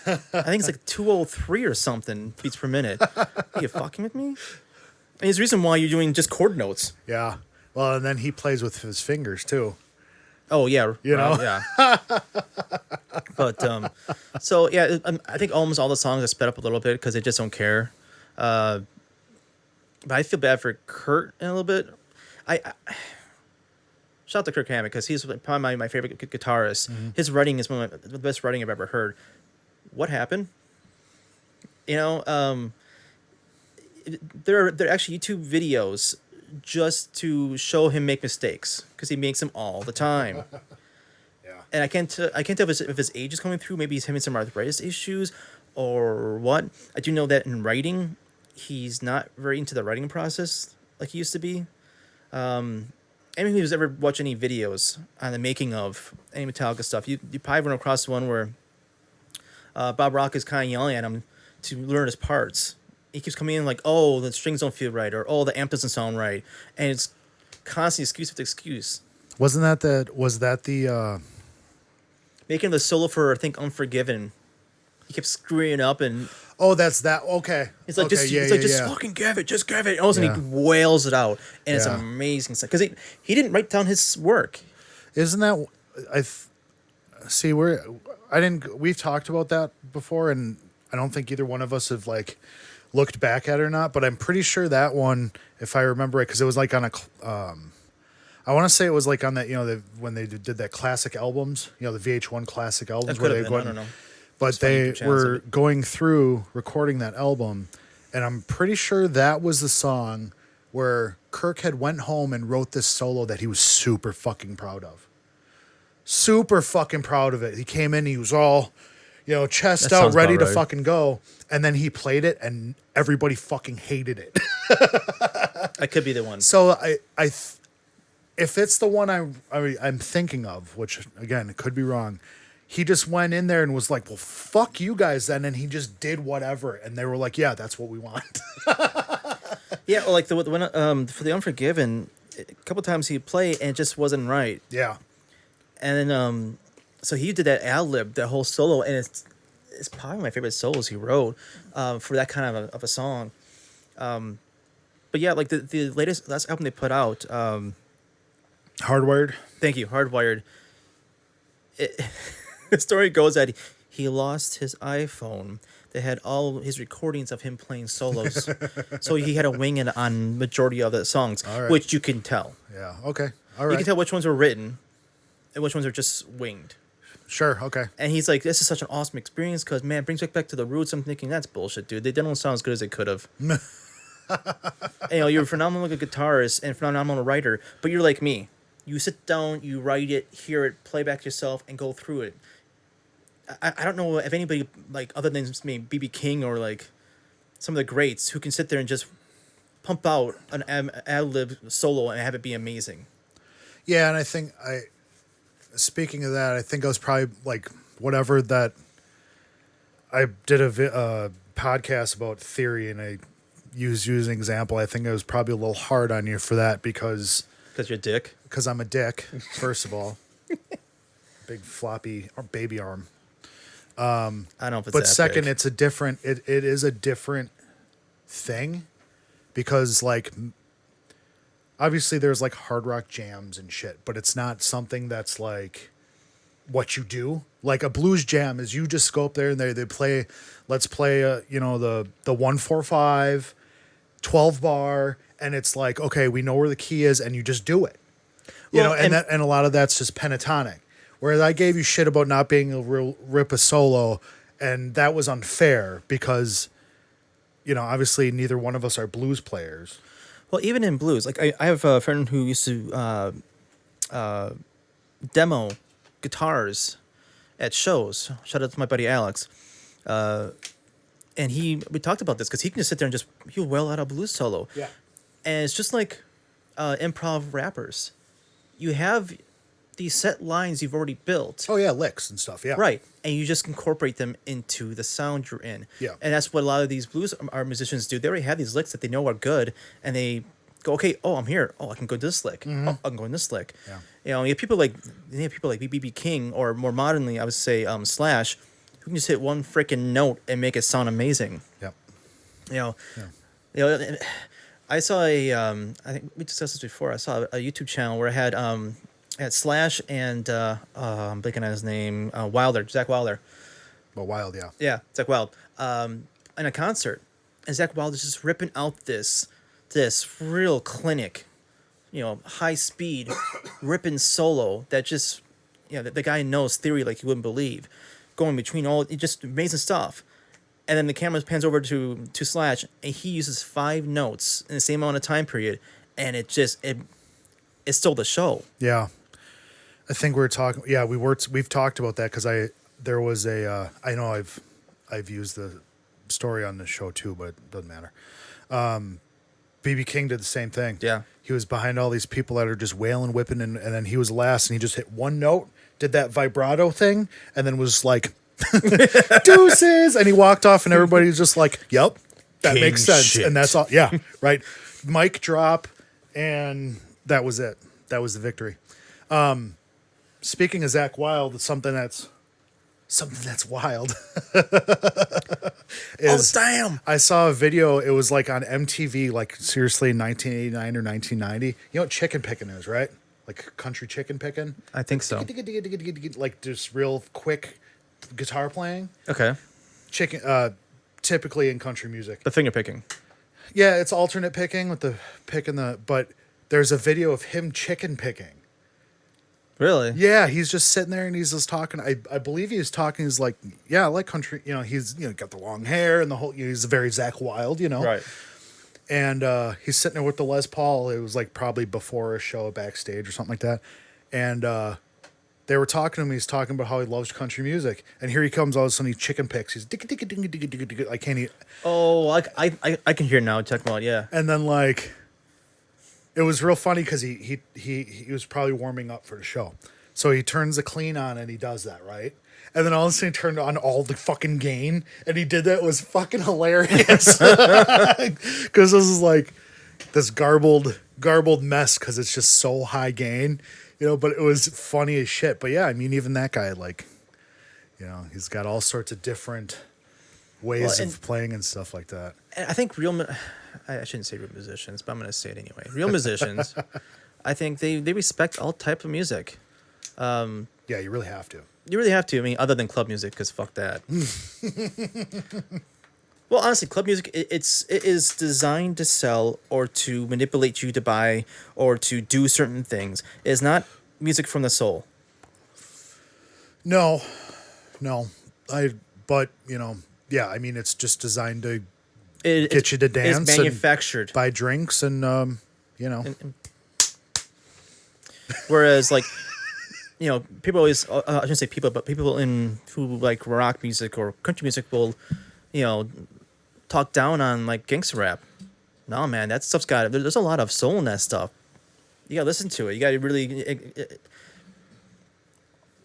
[SPEAKER 1] I think it's like 203 or something beats per minute. Are you fucking with me? And there's a reason why you're doing just chord notes.
[SPEAKER 2] Yeah. Well, and then he plays with his fingers too.
[SPEAKER 1] Oh yeah,
[SPEAKER 2] You know?
[SPEAKER 1] yeah. But so yeah, I think almost all the songs are sped up a little bit because they just don't care. But I feel bad for Kurt in a little bit. I shout out to Kirk Hammett because he's probably my favorite guitarist.
[SPEAKER 2] Mm-hmm.
[SPEAKER 1] His writing is one of the best writing I've ever heard. What happened? There are actually YouTube videos just to show him make mistakes because he makes them all the time.
[SPEAKER 2] Yeah.
[SPEAKER 1] And I can't tell if his age is coming through. Maybe he's having some arthritis issues or what. I do know that in writing, he's not very into the writing process like he used to be. Anyone who's ever watched any videos on the making of any Metallica stuff, you probably run across one where Bob Rock is kind of yelling at him to learn his parts. He keeps coming in like, "Oh, the strings don't feel right," or "Oh, the amp doesn't sound right," and it's constantly excuse with excuse.
[SPEAKER 2] Was that the
[SPEAKER 1] Making the solo for I think Unforgiven, he kept screwing it up and
[SPEAKER 2] Oh, that's that. Okay.
[SPEAKER 1] it's like
[SPEAKER 2] okay,
[SPEAKER 1] just fucking give it, just give it. And all of a sudden he wails it out, and it's
[SPEAKER 2] Yeah.
[SPEAKER 1] amazing stuff because he didn't write down his work.
[SPEAKER 2] Isn't that see we've talked about that before, and I don't think either one of us have like looked back at it or not, but I'm pretty sure that one, if I remember it, because it was like on a I want to say it was like on that when they did that classic albums, the VH1 classic albums
[SPEAKER 1] That
[SPEAKER 2] where
[SPEAKER 1] could
[SPEAKER 2] they
[SPEAKER 1] have
[SPEAKER 2] go
[SPEAKER 1] been. I don't know.
[SPEAKER 2] but
[SPEAKER 1] Just funny
[SPEAKER 2] they
[SPEAKER 1] YouTube channels of
[SPEAKER 2] were
[SPEAKER 1] it.
[SPEAKER 2] going through recording that album, and I'm pretty sure that was the song where Kirk had went home and wrote this solo that he was super fucking proud of. Super fucking proud of it. He came in, he was all, chest
[SPEAKER 1] That
[SPEAKER 2] out,
[SPEAKER 1] sounds
[SPEAKER 2] ready
[SPEAKER 1] about
[SPEAKER 2] to
[SPEAKER 1] right.
[SPEAKER 2] fucking go, and then he played it, and everybody fucking hated it.
[SPEAKER 1] That could be the one.
[SPEAKER 2] So if it's the one I'm thinking of, which again it could be wrong, he just went in there and was like, "Well, fuck you guys," then, and he just did whatever, and they were like, "Yeah, that's what we want."
[SPEAKER 1] Yeah, well, like the one for the Unforgiven, a couple times he'd play and it just wasn't right.
[SPEAKER 2] Yeah,
[SPEAKER 1] And then so he did that ad lib, that whole solo, and it's probably my favorite solos he wrote for that kind of a song. But yeah, like the last album they put out,
[SPEAKER 2] Hardwired.
[SPEAKER 1] thank you, Hardwired. The story goes that he lost his iPhone. they had all his recordings of him playing solos. So he had a wing it on majority of the songs,
[SPEAKER 2] All right.
[SPEAKER 1] which you can tell.
[SPEAKER 2] Yeah. Okay. All
[SPEAKER 1] You
[SPEAKER 2] right.
[SPEAKER 1] can tell which ones were written and which ones are just winged.
[SPEAKER 2] Sure. Okay.
[SPEAKER 1] And he's like, this is such an awesome experience because, man, it brings me back to the roots. I'm thinking, that's bullshit, dude. They don't sound as good as they could have. You're a phenomenal guitarist and phenomenal writer, but you're like me. You sit down, you write it, hear it, play back yourself, and go through it. I don't know if anybody, like, other than maybe B.B. King or, like, some of the greats who can sit there and just pump out an ad-lib solo and have it be amazing.
[SPEAKER 2] Yeah, and I think speaking of that, I think I was probably like whatever that I did a podcast about theory, and I used you as an example. I think I was probably a little hard on you for that because
[SPEAKER 1] You're a dick?
[SPEAKER 2] Because I'm a dick, first of all. Big floppy baby arm.
[SPEAKER 1] I don't know if it's
[SPEAKER 2] But
[SPEAKER 1] that
[SPEAKER 2] second,
[SPEAKER 1] big.
[SPEAKER 2] it's a different. It is a different thing, because like obviously there's like hard rock jams and shit, but it's not something that's like what you do. Like a blues jam is you just go up there and they play. Let's play the 1-4-5, 12 bar, and it's like, okay, we know where the key is, and you just do it. And a lot of that's just pentatonic. Whereas I gave you shit about not being able to rip a solo, and that was unfair because, obviously neither one of us are blues players.
[SPEAKER 1] Well, even in blues, like I have a friend who used to demo guitars at shows. Shout out to my buddy Alex. And we talked about this because he can just sit there and he'll wail out a blues solo.
[SPEAKER 2] Yeah.
[SPEAKER 1] And it's just like improv rappers. You have these set lines you've already built.
[SPEAKER 2] Oh yeah, licks and stuff. Yeah.
[SPEAKER 1] Right. And you just incorporate them into the sound you're in.
[SPEAKER 2] Yeah.
[SPEAKER 1] And that's what a lot of these blues musicians do. They already have these licks that they know are good, and they go, okay, oh, I'm here. Oh, I can go to this lick. Oh, I can go in this lick.
[SPEAKER 2] Yeah.
[SPEAKER 1] You have people like B.B. King, or more modernly, I would say Slash, who can just hit one freaking note and make it sound amazing.
[SPEAKER 2] Yep.
[SPEAKER 1] I saw I think we discussed this before. I saw a YouTube channel where it had Slash and I'm blanking on his name, Zach Wilder.
[SPEAKER 2] Well, Wild, yeah.
[SPEAKER 1] Yeah, Zach Wild. In a concert, and Zach Wild is just ripping out this real clinic, high speed, ripping solo that just, the guy knows theory like you wouldn't believe, going between just amazing stuff. And then the camera pans over to Slash, and he uses 5 notes in the same amount of time period, and it stole the show.
[SPEAKER 2] Yeah. I think we're talking. Yeah, we've talked about that because I know I've used the story on the show too, but it doesn't matter. BB King did the same thing.
[SPEAKER 1] Yeah.
[SPEAKER 2] He was behind all these people that are just wailing, whipping, and then he was last, and he just hit one note, did that vibrato thing, and then was like, deuces, and he walked off, and everybody was just like, yep, that
[SPEAKER 1] King
[SPEAKER 2] makes sense.
[SPEAKER 1] shit.
[SPEAKER 2] And that's all. Yeah, right. Mic drop, and that was it. That was the victory. Speaking of Zach Wild, it's something that's wild.
[SPEAKER 1] Damn!
[SPEAKER 2] I saw a video. It was like on MTV, like seriously, in 1989 or 1990. You know what chicken picking is, right? Like country chicken picking.
[SPEAKER 1] I think so.
[SPEAKER 2] Like just real quick guitar playing.
[SPEAKER 1] Okay.
[SPEAKER 2] Typically in country music.
[SPEAKER 1] The finger picking.
[SPEAKER 2] Yeah, it's alternate picking with the but there's a video of him chicken picking.
[SPEAKER 1] Really?
[SPEAKER 2] Yeah, he's just sitting there and he's just talking. I believe he was talking. He's like, yeah, I like country. He's got the long hair and the whole. He's very Zach Wild.
[SPEAKER 1] Right.
[SPEAKER 2] And he's sitting there with the Les Paul. It was like probably before a show backstage or something like that. And they were talking to him. He's talking about how he loves country music. And here he comes. All of a sudden, he chicken picks. He's I can't eat.
[SPEAKER 1] Oh, I can hear now. Talking about, yeah.
[SPEAKER 2] And then like. It was real funny because he was probably warming up for the show. So he turns the clean on and he does that, right? And then all of a sudden he turned on all the fucking gain and he did that. It was fucking hilarious. Because this is like this garbled mess because it's just so high gain, but it was funny as shit. But yeah, I mean, even that guy, like, he's got all sorts of different ways of playing and stuff like that.
[SPEAKER 1] I think I shouldn't say real musicians, but I'm going to say it anyway. Real musicians, I think they respect all type of music.
[SPEAKER 2] Yeah, you really have to.
[SPEAKER 1] You really have to. I mean, other than club music, because fuck that. Well, honestly, club music it is designed to sell or to manipulate you to buy or to do certain things. It is not music from the soul.
[SPEAKER 2] No, no, I. But yeah. I mean, it's just designed to get you to
[SPEAKER 1] It's
[SPEAKER 2] dance and
[SPEAKER 1] manufactured.
[SPEAKER 2] buy drinks and
[SPEAKER 1] And whereas, like, people always I shouldn't say people, but people in who like rock music or country music will, you know, talk down on like gangster rap. No, man, that stuff's got there's a lot of soul in that stuff. You gotta listen to it. You gotta really.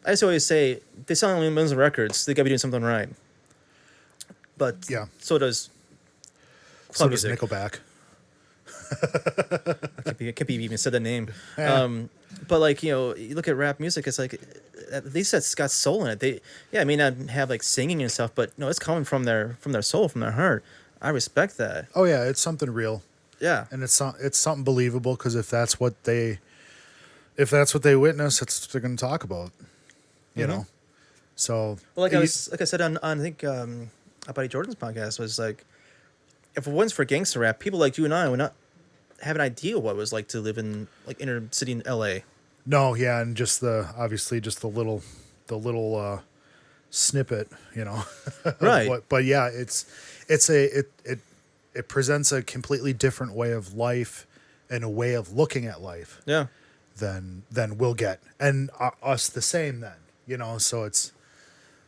[SPEAKER 1] I just always say they sell only millions of records. They gotta be doing something right. But
[SPEAKER 2] yeah.
[SPEAKER 1] so does
[SPEAKER 2] So
[SPEAKER 1] club
[SPEAKER 2] does
[SPEAKER 1] music.
[SPEAKER 2] Nickelback.
[SPEAKER 1] I can't believe you even said the name.
[SPEAKER 2] Yeah.
[SPEAKER 1] But like you look at rap music, it's like at least that's got soul in it. I may not have like singing and stuff, but no, it's coming from their soul, from their heart. I respect that.
[SPEAKER 2] Oh yeah, it's something real,
[SPEAKER 1] Yeah.
[SPEAKER 2] and it's something believable because if that's what they witness, that's what they're going to talk about. You know. So
[SPEAKER 1] Well, like I said on I think Buddy Jordan's podcast was like, if it wasn't for gangster rap, people like you and I would not have an idea what it was like to live in like inner city in L.A.
[SPEAKER 2] no, yeah, and just obviously just the little snippet, of
[SPEAKER 1] Right.
[SPEAKER 2] but yeah, it presents a completely different way of life and a way of looking at life
[SPEAKER 1] Yeah.
[SPEAKER 2] than we'll get, and us the same then, So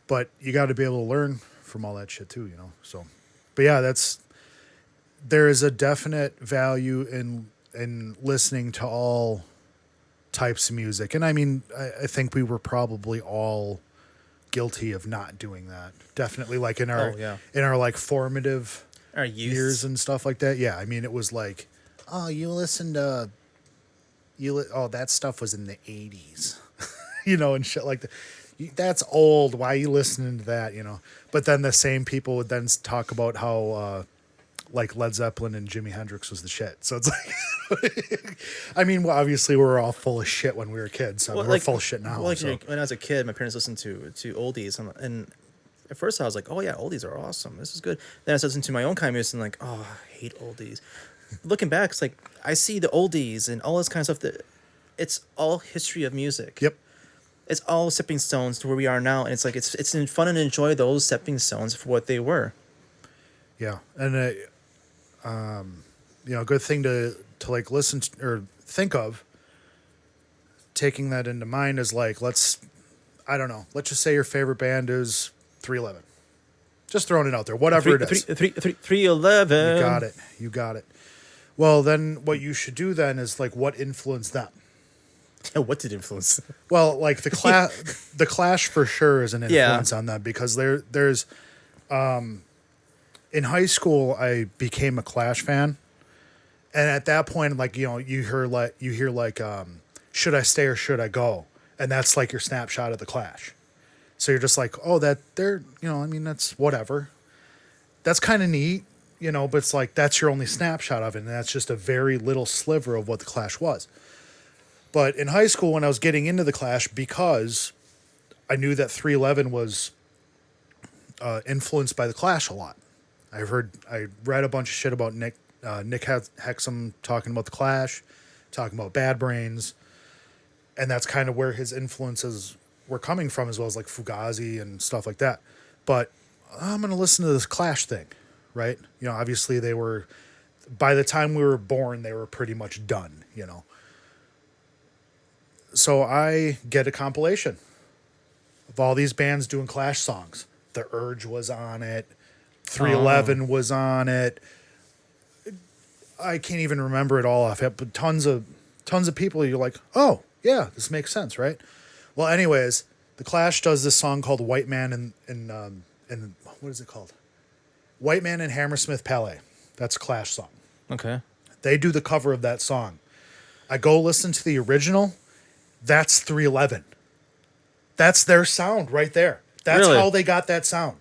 [SPEAKER 2] but you got to be able to learn from all that shit too, So, but yeah, there is a definite value in listening to all types of music, and I mean, I think we were probably all guilty of not doing that. Definitely, like in our like formative
[SPEAKER 1] Our youth.
[SPEAKER 2] years and stuff like that. Yeah, I mean, it was like, oh, you listen to oh, that stuff was in the 80s, and shit like that. That's old. Why are you listening to that? But then the same people would then talk about how like Led Zeppelin and Jimi Hendrix was the shit. So it's like, I mean, well, obviously we were all full of shit when we were kids. So we're full of shit now.
[SPEAKER 1] Well, like
[SPEAKER 2] so.
[SPEAKER 1] when I was a kid, my parents listened to oldies, and at first I was like, oh yeah, oldies are awesome. This is good. Then I started listening to my own kind of music and like, oh, I hate oldies. Looking back, it's like I see the oldies and all this kind of stuff. That it's all history of music.
[SPEAKER 2] Yep.
[SPEAKER 1] It's all stepping stones to where we are now, and it's like it's fun and enjoy those stepping stones for what they were.
[SPEAKER 2] Yeah, and a good thing to like listen to, or think of. Taking that into mind is like, let's just say your favorite band is 311. Just throwing it out there, whatever it is.
[SPEAKER 1] 311.
[SPEAKER 2] You got it. Well, then what you should do then is like, what influenced them?
[SPEAKER 1] What did influence?
[SPEAKER 2] Well, like the Clash for sure is an influence on them, because there's in high school I became a Clash fan, and at that point, like, you hear like should I stay or should I go, and that's like your snapshot of the Clash. So you're just like, oh, that they're I mean, that's whatever. That's kind of neat, but it's like that's your only snapshot of it, and that's just a very little sliver of what the Clash was. But in high school, when I was getting into the Clash, because I knew that 311 was influenced by the Clash a lot. I read a bunch of shit about Nick Hexum talking about the Clash, talking about Bad Brains, and that's kind of where his influences were coming from, as well as like Fugazi and stuff like that. But I'm going to listen to this Clash thing, right? Obviously they were, by the time we were born, they were pretty much done, So I get a compilation of all these bands doing Clash songs. The Urge was on it. 311 was on it. I can't even remember it all off it, but tons of people. You're like, oh yeah, this makes sense, right? Well, anyways, the Clash does this song called "White Man" and what is it called? "White Man" and Hammersmith Palais. That's a Clash song.
[SPEAKER 1] Okay.
[SPEAKER 2] They do the cover of that song. I go listen to the original. That's 311. That's their sound right there. That's
[SPEAKER 1] Really?
[SPEAKER 2] how they got that sound.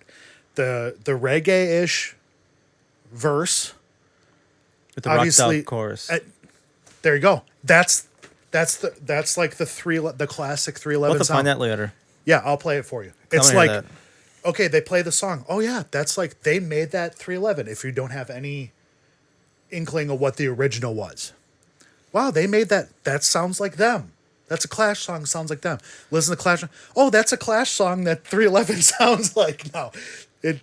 [SPEAKER 2] The reggae-ish verse.
[SPEAKER 1] With the rocked
[SPEAKER 2] Obviously,
[SPEAKER 1] out chorus.
[SPEAKER 2] There you go. That's like the classic 311
[SPEAKER 1] We'll have to
[SPEAKER 2] sound.
[SPEAKER 1] find that later.
[SPEAKER 2] Yeah, I'll play it for you.
[SPEAKER 1] I
[SPEAKER 2] It's
[SPEAKER 1] wanna hear
[SPEAKER 2] like,
[SPEAKER 1] that.
[SPEAKER 2] okay, they play the song. Oh yeah, that's like they made that 311. If you don't have any inkling of what the original was, wow, they made that. That sounds like them. That's a Clash song. Sounds like them. Listen to Clash. Oh, that's a Clash song that 311 sounds like. No, it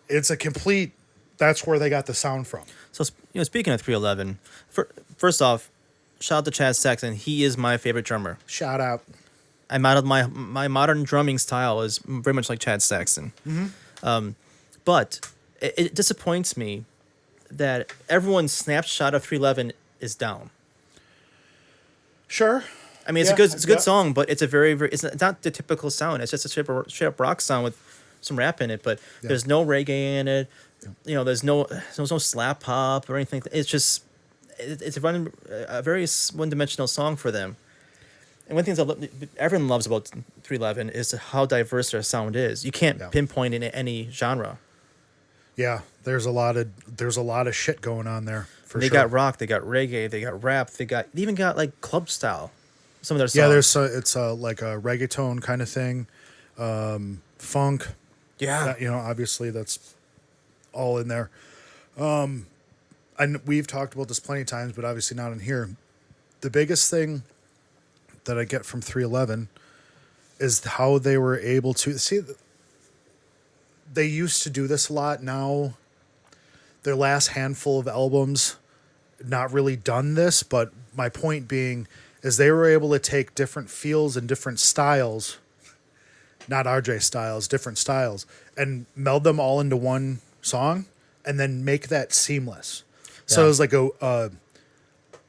[SPEAKER 2] it's a complete. That's where they got the sound from.
[SPEAKER 1] So speaking of 311, first off, shout out to Chad Saxon. He is my favorite drummer.
[SPEAKER 2] Shout out.
[SPEAKER 1] I modeled my modern drumming style is very much like Chad Saxon. But it disappoints me that everyone's snapshot of 311 is down.
[SPEAKER 2] Sure.
[SPEAKER 1] I mean, it's a good song, but it's a very it's not the typical sound. It's just a straight up rock sound with some rap in it, but there's no reggae in it. There's no slap pop or anything. It's just it's a very one dimensional song for them. And one of the things everyone loves about 311 is how diverse their sound is. You can't pinpoint it in any genre.
[SPEAKER 2] Yeah, there's a lot of shit going on there.
[SPEAKER 1] They got rock, they got reggae, they got rap, they even got like club style. Some of their songs.
[SPEAKER 2] Yeah, it's like a reggaeton kind of thing, funk.
[SPEAKER 1] Yeah,
[SPEAKER 2] obviously that's all in there. And we've talked about this plenty of times, but obviously not in here. The biggest thing that I get from 311 is how they were able to see. They used to do this a lot. Now, their last handful of albums, not really done this. But my point being is they were able to take different feels and different styles, not RJ styles, different styles, and meld them all into one song, and then make that seamless. Yeah. So it was like a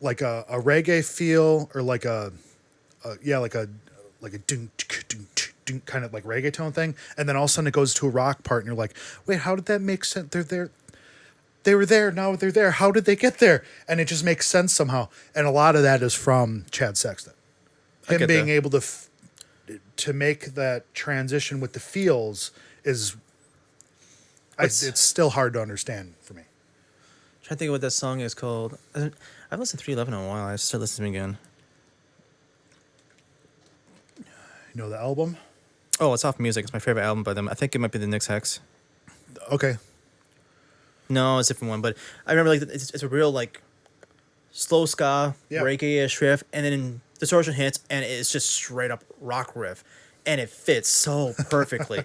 [SPEAKER 2] reggae feel, or like a ding kind of like reggaeton thing, and then all of a sudden it goes to a rock part, and you're like, wait, how did that make sense? They were there, now they're there. How did they get there? And it just makes sense somehow. And a lot of that is from Chad Sexton, him being able to make that transition with the feels is. It's still hard to understand for me.
[SPEAKER 1] I'm trying to think of what that song is called. I've listened to 311 in a while. I started listening again.
[SPEAKER 2] You know the album?
[SPEAKER 1] Oh, it's Off Music. It's my favorite album by them. I think it might be the Nyx Hex.
[SPEAKER 2] Okay.
[SPEAKER 1] No, it's a different one. But I remember like it's a real like slow ska, reggae-ish riff, and then distortion hits, and it's just straight up rock riff, and it fits so perfectly.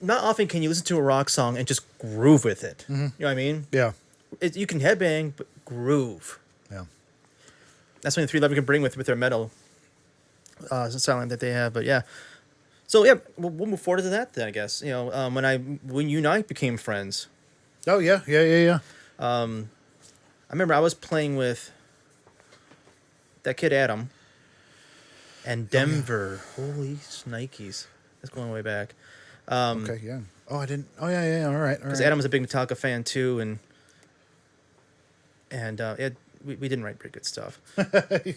[SPEAKER 1] Not often can you listen to a rock song and just groove with it. Mm-hmm. You know what I mean?
[SPEAKER 2] Yeah.
[SPEAKER 1] You can headbang, but groove.
[SPEAKER 2] Yeah.
[SPEAKER 1] That's something 311 can bring with their metal style that they have. But yeah. So yeah, we'll move forward to that then, I guess. When you and I became friends.
[SPEAKER 2] Oh yeah.
[SPEAKER 1] I remember I was playing with that kid Adam and Denver. Oh, yeah. Holy shnikes. That's going way back.
[SPEAKER 2] Okay, yeah. Oh, I didn't. Oh, yeah. All right.
[SPEAKER 1] Because Adam was a big Metallica fan too, and we didn't write pretty good stuff.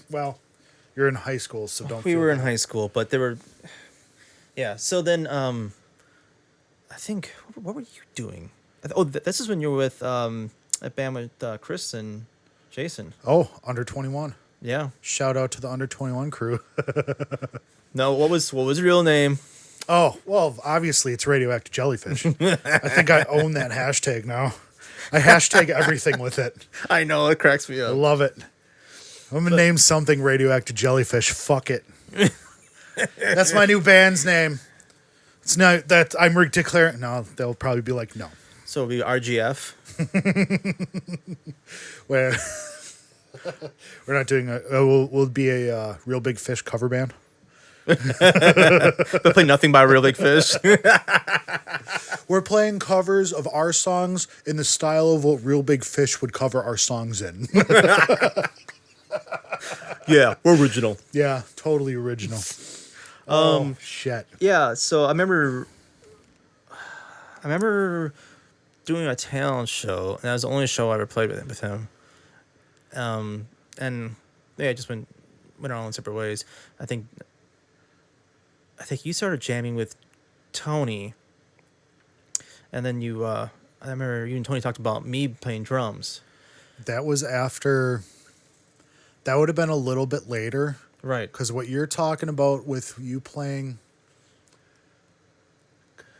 [SPEAKER 2] Well, you're in high school, so don't.
[SPEAKER 1] We were in high school, but there were. Yeah. So then, I think what were you doing? This is when you were with a band with Chris and Jason.
[SPEAKER 2] Oh, under 21.
[SPEAKER 1] Yeah.
[SPEAKER 2] Shout out to the under 21 crew.
[SPEAKER 1] No, what was his real name?
[SPEAKER 2] Oh, well, obviously it's radioactive jellyfish. I think I own that hashtag now. I hashtag everything with it.
[SPEAKER 1] I know, it cracks me up.
[SPEAKER 2] I love it. I'm going to name something radioactive jellyfish. Fuck it. That's my new band's name. It's not that I'm declaring. No, they'll probably be like, no.
[SPEAKER 1] So it'll be RGF.
[SPEAKER 2] Where we're not doing we'll be a Real Big Fish cover band.
[SPEAKER 1] They'll play nothing by Real Big Fish.
[SPEAKER 2] We're playing covers of our songs in the style of what Real Big Fish would cover our songs in.
[SPEAKER 1] Yeah, we're original.
[SPEAKER 2] Yeah, totally original. Shit.
[SPEAKER 1] Yeah, so I remember doing a talent show, and that was the only show I ever played with him. And yeah, just went our own separate ways. I think you started jamming with Tony, and then I remember you and Tony talked about me playing drums.
[SPEAKER 2] That was after. That would have been a little bit later,
[SPEAKER 1] right?
[SPEAKER 2] Because what you're talking about with you playing,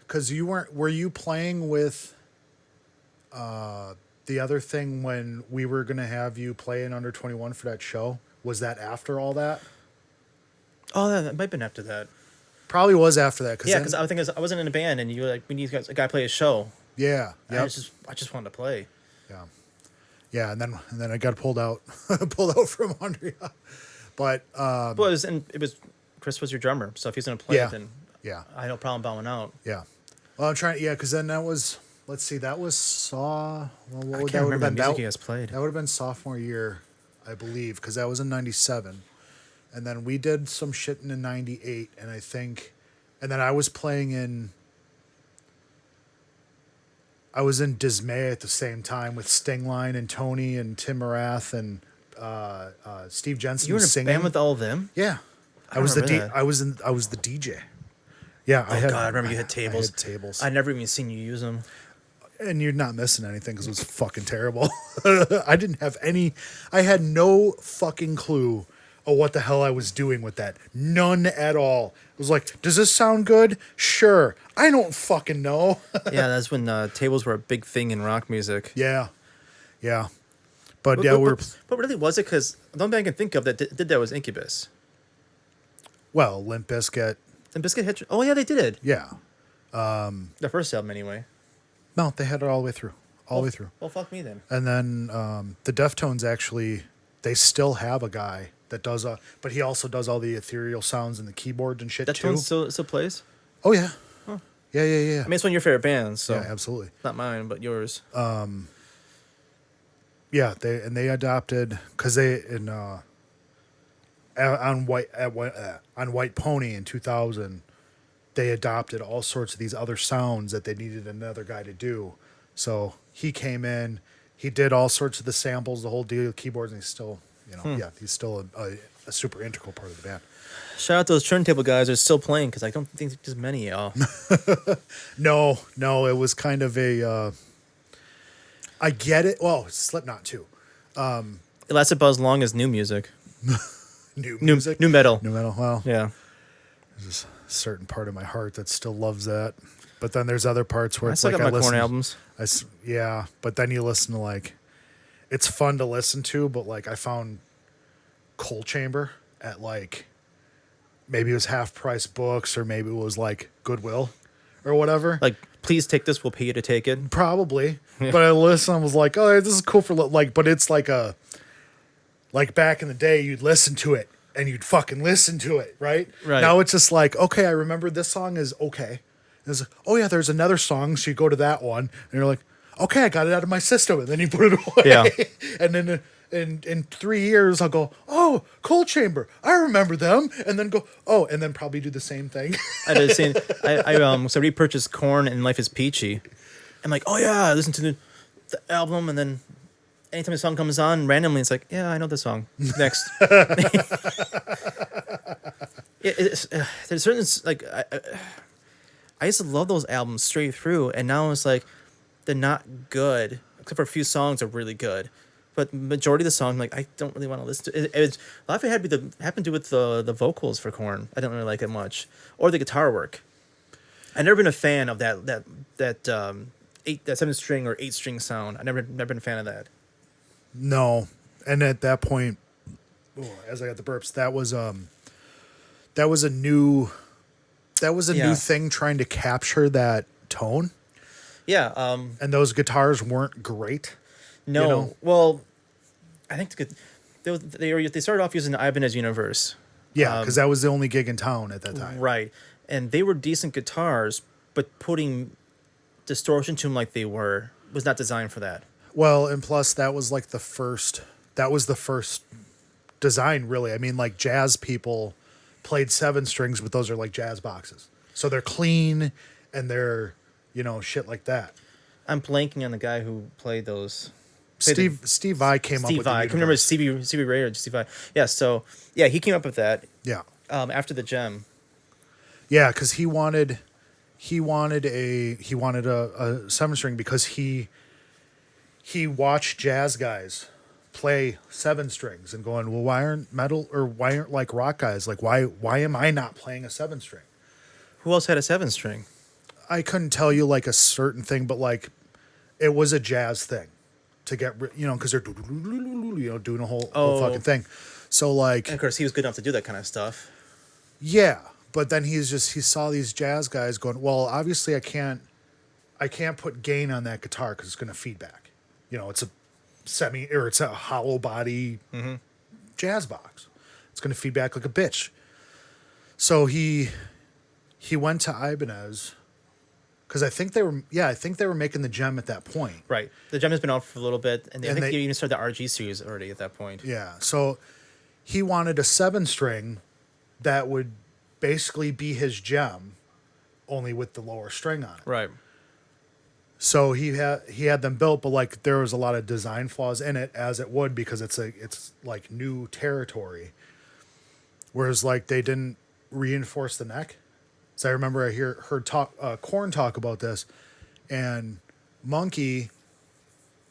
[SPEAKER 2] because you weren't. Were you playing with the other thing when we were gonna have you play in Under 21 for that show? Was that after all that?
[SPEAKER 1] Oh, that might have been after that.
[SPEAKER 2] Probably was after that.
[SPEAKER 1] Yeah, because I think I wasn't in a band, and you were like, we need a guy to play a show.
[SPEAKER 2] Yeah.
[SPEAKER 1] And I just wanted to play.
[SPEAKER 2] Yeah. Yeah, and then I got pulled out from under you. But
[SPEAKER 1] Well, it was Chris was your drummer, so if he's gonna play
[SPEAKER 2] Yeah.
[SPEAKER 1] it, then
[SPEAKER 2] yeah.
[SPEAKER 1] I had no problem bowing out.
[SPEAKER 2] Yeah. Well, I'm trying. Yeah, because then that was. Let's see. That was Well, what
[SPEAKER 1] I
[SPEAKER 2] would
[SPEAKER 1] can't
[SPEAKER 2] that would have
[SPEAKER 1] remember the
[SPEAKER 2] been?
[SPEAKER 1] music
[SPEAKER 2] That,
[SPEAKER 1] you guys played.
[SPEAKER 2] that would have been sophomore year, I believe, because that was in '97, and then we did some shit in '98, and I think, and then I was playing in. I was in Dismay at the same time with Stingline and Tony and Tim Morath and Steve Jensen.
[SPEAKER 1] You were in a
[SPEAKER 2] singing.
[SPEAKER 1] band with all of them?
[SPEAKER 2] Yeah,
[SPEAKER 1] I remember that.
[SPEAKER 2] I was the DJ. Yeah,
[SPEAKER 1] Oh God, I remember you had tables.
[SPEAKER 2] I had tables.
[SPEAKER 1] I'd never even seen you use them.
[SPEAKER 2] And you're not missing anything because it was fucking terrible. I didn't have any. I had no fucking clue of what the hell I was doing with that. None at all. It was like, does this sound good? Sure. I don't fucking know.
[SPEAKER 1] Yeah, that's when tables were a big thing in rock music.
[SPEAKER 2] Yeah. Yeah. But yeah, we're.
[SPEAKER 1] But really, was it? Because the only thing I can think of that did that was Incubus.
[SPEAKER 2] Well, Limp Bizkit.
[SPEAKER 1] And Biscuit hit. Oh yeah, they did.
[SPEAKER 2] Yeah.
[SPEAKER 1] The first album, anyway.
[SPEAKER 2] No, they had it all the way through. All the way through.
[SPEAKER 1] Well, fuck me then.
[SPEAKER 2] And then the Deftones actually, they still have a guy that does but he also does all the ethereal sounds and the keyboards and shit
[SPEAKER 1] That
[SPEAKER 2] too.
[SPEAKER 1] one still plays.
[SPEAKER 2] Oh yeah,
[SPEAKER 1] Huh.
[SPEAKER 2] yeah.
[SPEAKER 1] I mean, it's one of your favorite bands, so
[SPEAKER 2] Yeah, absolutely.
[SPEAKER 1] not mine, but yours.
[SPEAKER 2] Yeah, they adopted because they in on White Pony in 2000, they adopted all sorts of these other sounds that they needed another guy to do. So he came in, he did all sorts of the samples, the whole deal with keyboards, and he's still, he's still a super integral part of the band.
[SPEAKER 1] Shout out those turntable guys that are still playing because I don't think there's many of y'all.
[SPEAKER 2] No, it was kind of a. I get it. Well, Slipknot too.
[SPEAKER 1] It lasted about as long as new music.
[SPEAKER 2] New music,
[SPEAKER 1] new metal.
[SPEAKER 2] new metal. Well,
[SPEAKER 1] Yeah.
[SPEAKER 2] there's a certain part of my heart that still loves that, but then there's other parts where
[SPEAKER 1] I
[SPEAKER 2] it's
[SPEAKER 1] still
[SPEAKER 2] like
[SPEAKER 1] got
[SPEAKER 2] I
[SPEAKER 1] my
[SPEAKER 2] listen.
[SPEAKER 1] Korn albums.
[SPEAKER 2] Yeah, but then you listen to like, it's fun to listen to, but like I found Coal Chamber at like, maybe it was half price books or maybe it was like Goodwill or whatever.
[SPEAKER 1] Like, please take this. We'll pay you to take it.
[SPEAKER 2] Probably, but I listened. I was like, oh, this is cool for like, but it's like like back in the day, you'd listen to it and you'd fucking listen to it, right?
[SPEAKER 1] Right.
[SPEAKER 2] Now it's just like, okay, I remember this song is okay. It's like, oh yeah, there's another song, so you go to that one, and you're like, okay, I got it out of my system, and then you put it away.
[SPEAKER 1] Yeah.
[SPEAKER 2] And then in 3 years, I'll go, oh, Coal Chamber, I remember them, and then go, oh, and then probably do the same thing.
[SPEAKER 1] I did the same. So I repurchased Korn and Life is Peachy. I'm like, oh yeah, I listen to the album, and then anytime a song comes on randomly, it's like, yeah, I know this song. Next. There's certain like I used to love those albums straight through, and now it's like they're not good, except for a few songs are really good. But majority of the songs, like, I don't really want to listen to. A lot of it had to do with the vocals for Korn. I don't really like it much, or the guitar work. I've never been a fan of that 7-string or 8-string sound. I've never been a fan of that.
[SPEAKER 2] No, and at that point, as I got the burps, that was a new thing trying to capture that tone.
[SPEAKER 1] Yeah.
[SPEAKER 2] And those guitars weren't great.
[SPEAKER 1] No.
[SPEAKER 2] You know?
[SPEAKER 1] Well, I think they started off using Ibanez Universe.
[SPEAKER 2] Yeah, because that was the only gig in town at that time.
[SPEAKER 1] Right. And they were decent guitars, but putting distortion to them like they were was not designed for that.
[SPEAKER 2] Well, and plus that was like the first design, really. I mean, like jazz people played 7 strings, but those are like jazz boxes. So they're clean and they're, shit like that.
[SPEAKER 1] I'm blanking on the guy who played those.
[SPEAKER 2] Steve Vai came up with
[SPEAKER 1] Steve Vai. I can remember Stevie Ray or Steve Vai. Yeah, so yeah, he came up with that.
[SPEAKER 2] Yeah.
[SPEAKER 1] After the Gem.
[SPEAKER 2] Yeah, because he wanted a 7-string because he watched jazz guys play 7 strings and going, well, why aren't like rock guys, like why am I not playing a 7-string?
[SPEAKER 1] Who else had a 7-string?
[SPEAKER 2] I couldn't tell you like a certain thing, but like it was a jazz thing to get because they're doing a whole fucking
[SPEAKER 1] Oh,
[SPEAKER 2] thing. So
[SPEAKER 1] and
[SPEAKER 2] like
[SPEAKER 1] of course he was good enough to do that kind of stuff.
[SPEAKER 2] yeah, but then he saw these jazz guys going, well, obviously I can't put gain on that guitar because it's going to feedback. It's a it's a hollow body jazz box. It's going to feedback like a bitch. So he went to Ibanez because I think they were making the Gem at that point.
[SPEAKER 1] Right. The Gem has been out for a little bit, and I think
[SPEAKER 2] they
[SPEAKER 1] they even started the RG series already at that point.
[SPEAKER 2] Yeah. So he wanted a 7-string that would basically be his Gem, only with the lower string on it.
[SPEAKER 1] Right.
[SPEAKER 2] So he had them built, but like there was a lot of design flaws in it, as it would, because it's like new territory. Whereas like they didn't reinforce the neck. So I remember I heard Korn talk about this, and Monkey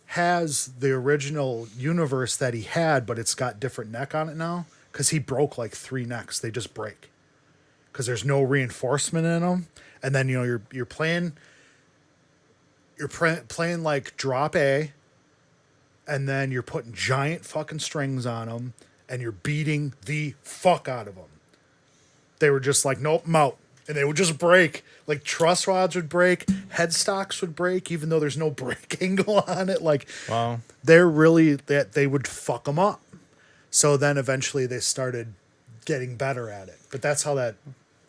[SPEAKER 2] has the original Universe that he had, but it's got different neck on it now because he broke like 3 necks. They just break because there's no reinforcement in them, and then you're playing like drop A, and then you're putting giant fucking strings on them, and you're beating the fuck out of them. They were just like, nope, I'm out. And they would just break. Like truss rods would break, headstocks would break, even though there's no break angle on it. Like,
[SPEAKER 1] Wow.
[SPEAKER 2] they're really that they would fuck them up. So then eventually they started getting better at it. But that's how that.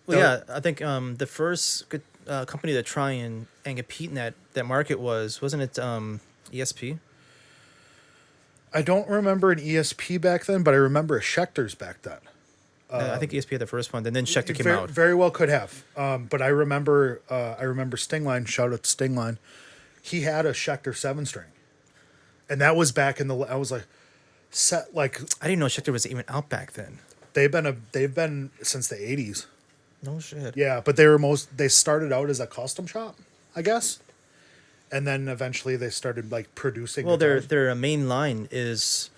[SPEAKER 1] Well, yeah, I think the first good company to try and compete in that market wasn't it ESP?
[SPEAKER 2] I don't remember an ESP back then, but I remember a Schecter's back then.
[SPEAKER 1] I think ESP had the first one, and then Schecter came
[SPEAKER 2] very,
[SPEAKER 1] out.
[SPEAKER 2] Very well could have. But I remember Stingline, shout out to Stingline. He had a Schecter 7-string. And that was back in I was like,
[SPEAKER 1] I didn't know Schecter was even out back then.
[SPEAKER 2] they've been since the 80s.
[SPEAKER 1] No shit.
[SPEAKER 2] Yeah, but they started out as a custom shop, I guess. And then eventually they started like producing.
[SPEAKER 1] Well,
[SPEAKER 2] guitars.
[SPEAKER 1] their main line is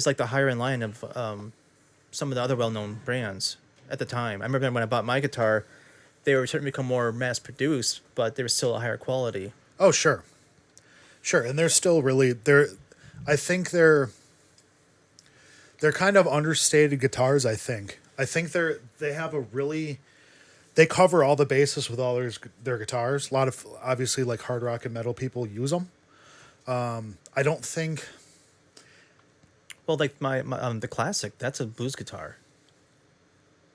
[SPEAKER 1] like the higher end line of some of the other well-known brands at the time. I remember when I bought my guitar, they were starting to become more mass-produced, but they were still a higher quality.
[SPEAKER 2] Oh, sure. Sure, and they're still really I think they're kind of understated guitars, I think. I think they have a really they cover all the bases with all their guitars. A lot of obviously like hard rock and metal people use them. I don't think
[SPEAKER 1] Well, like my the classic, that's a blues guitar.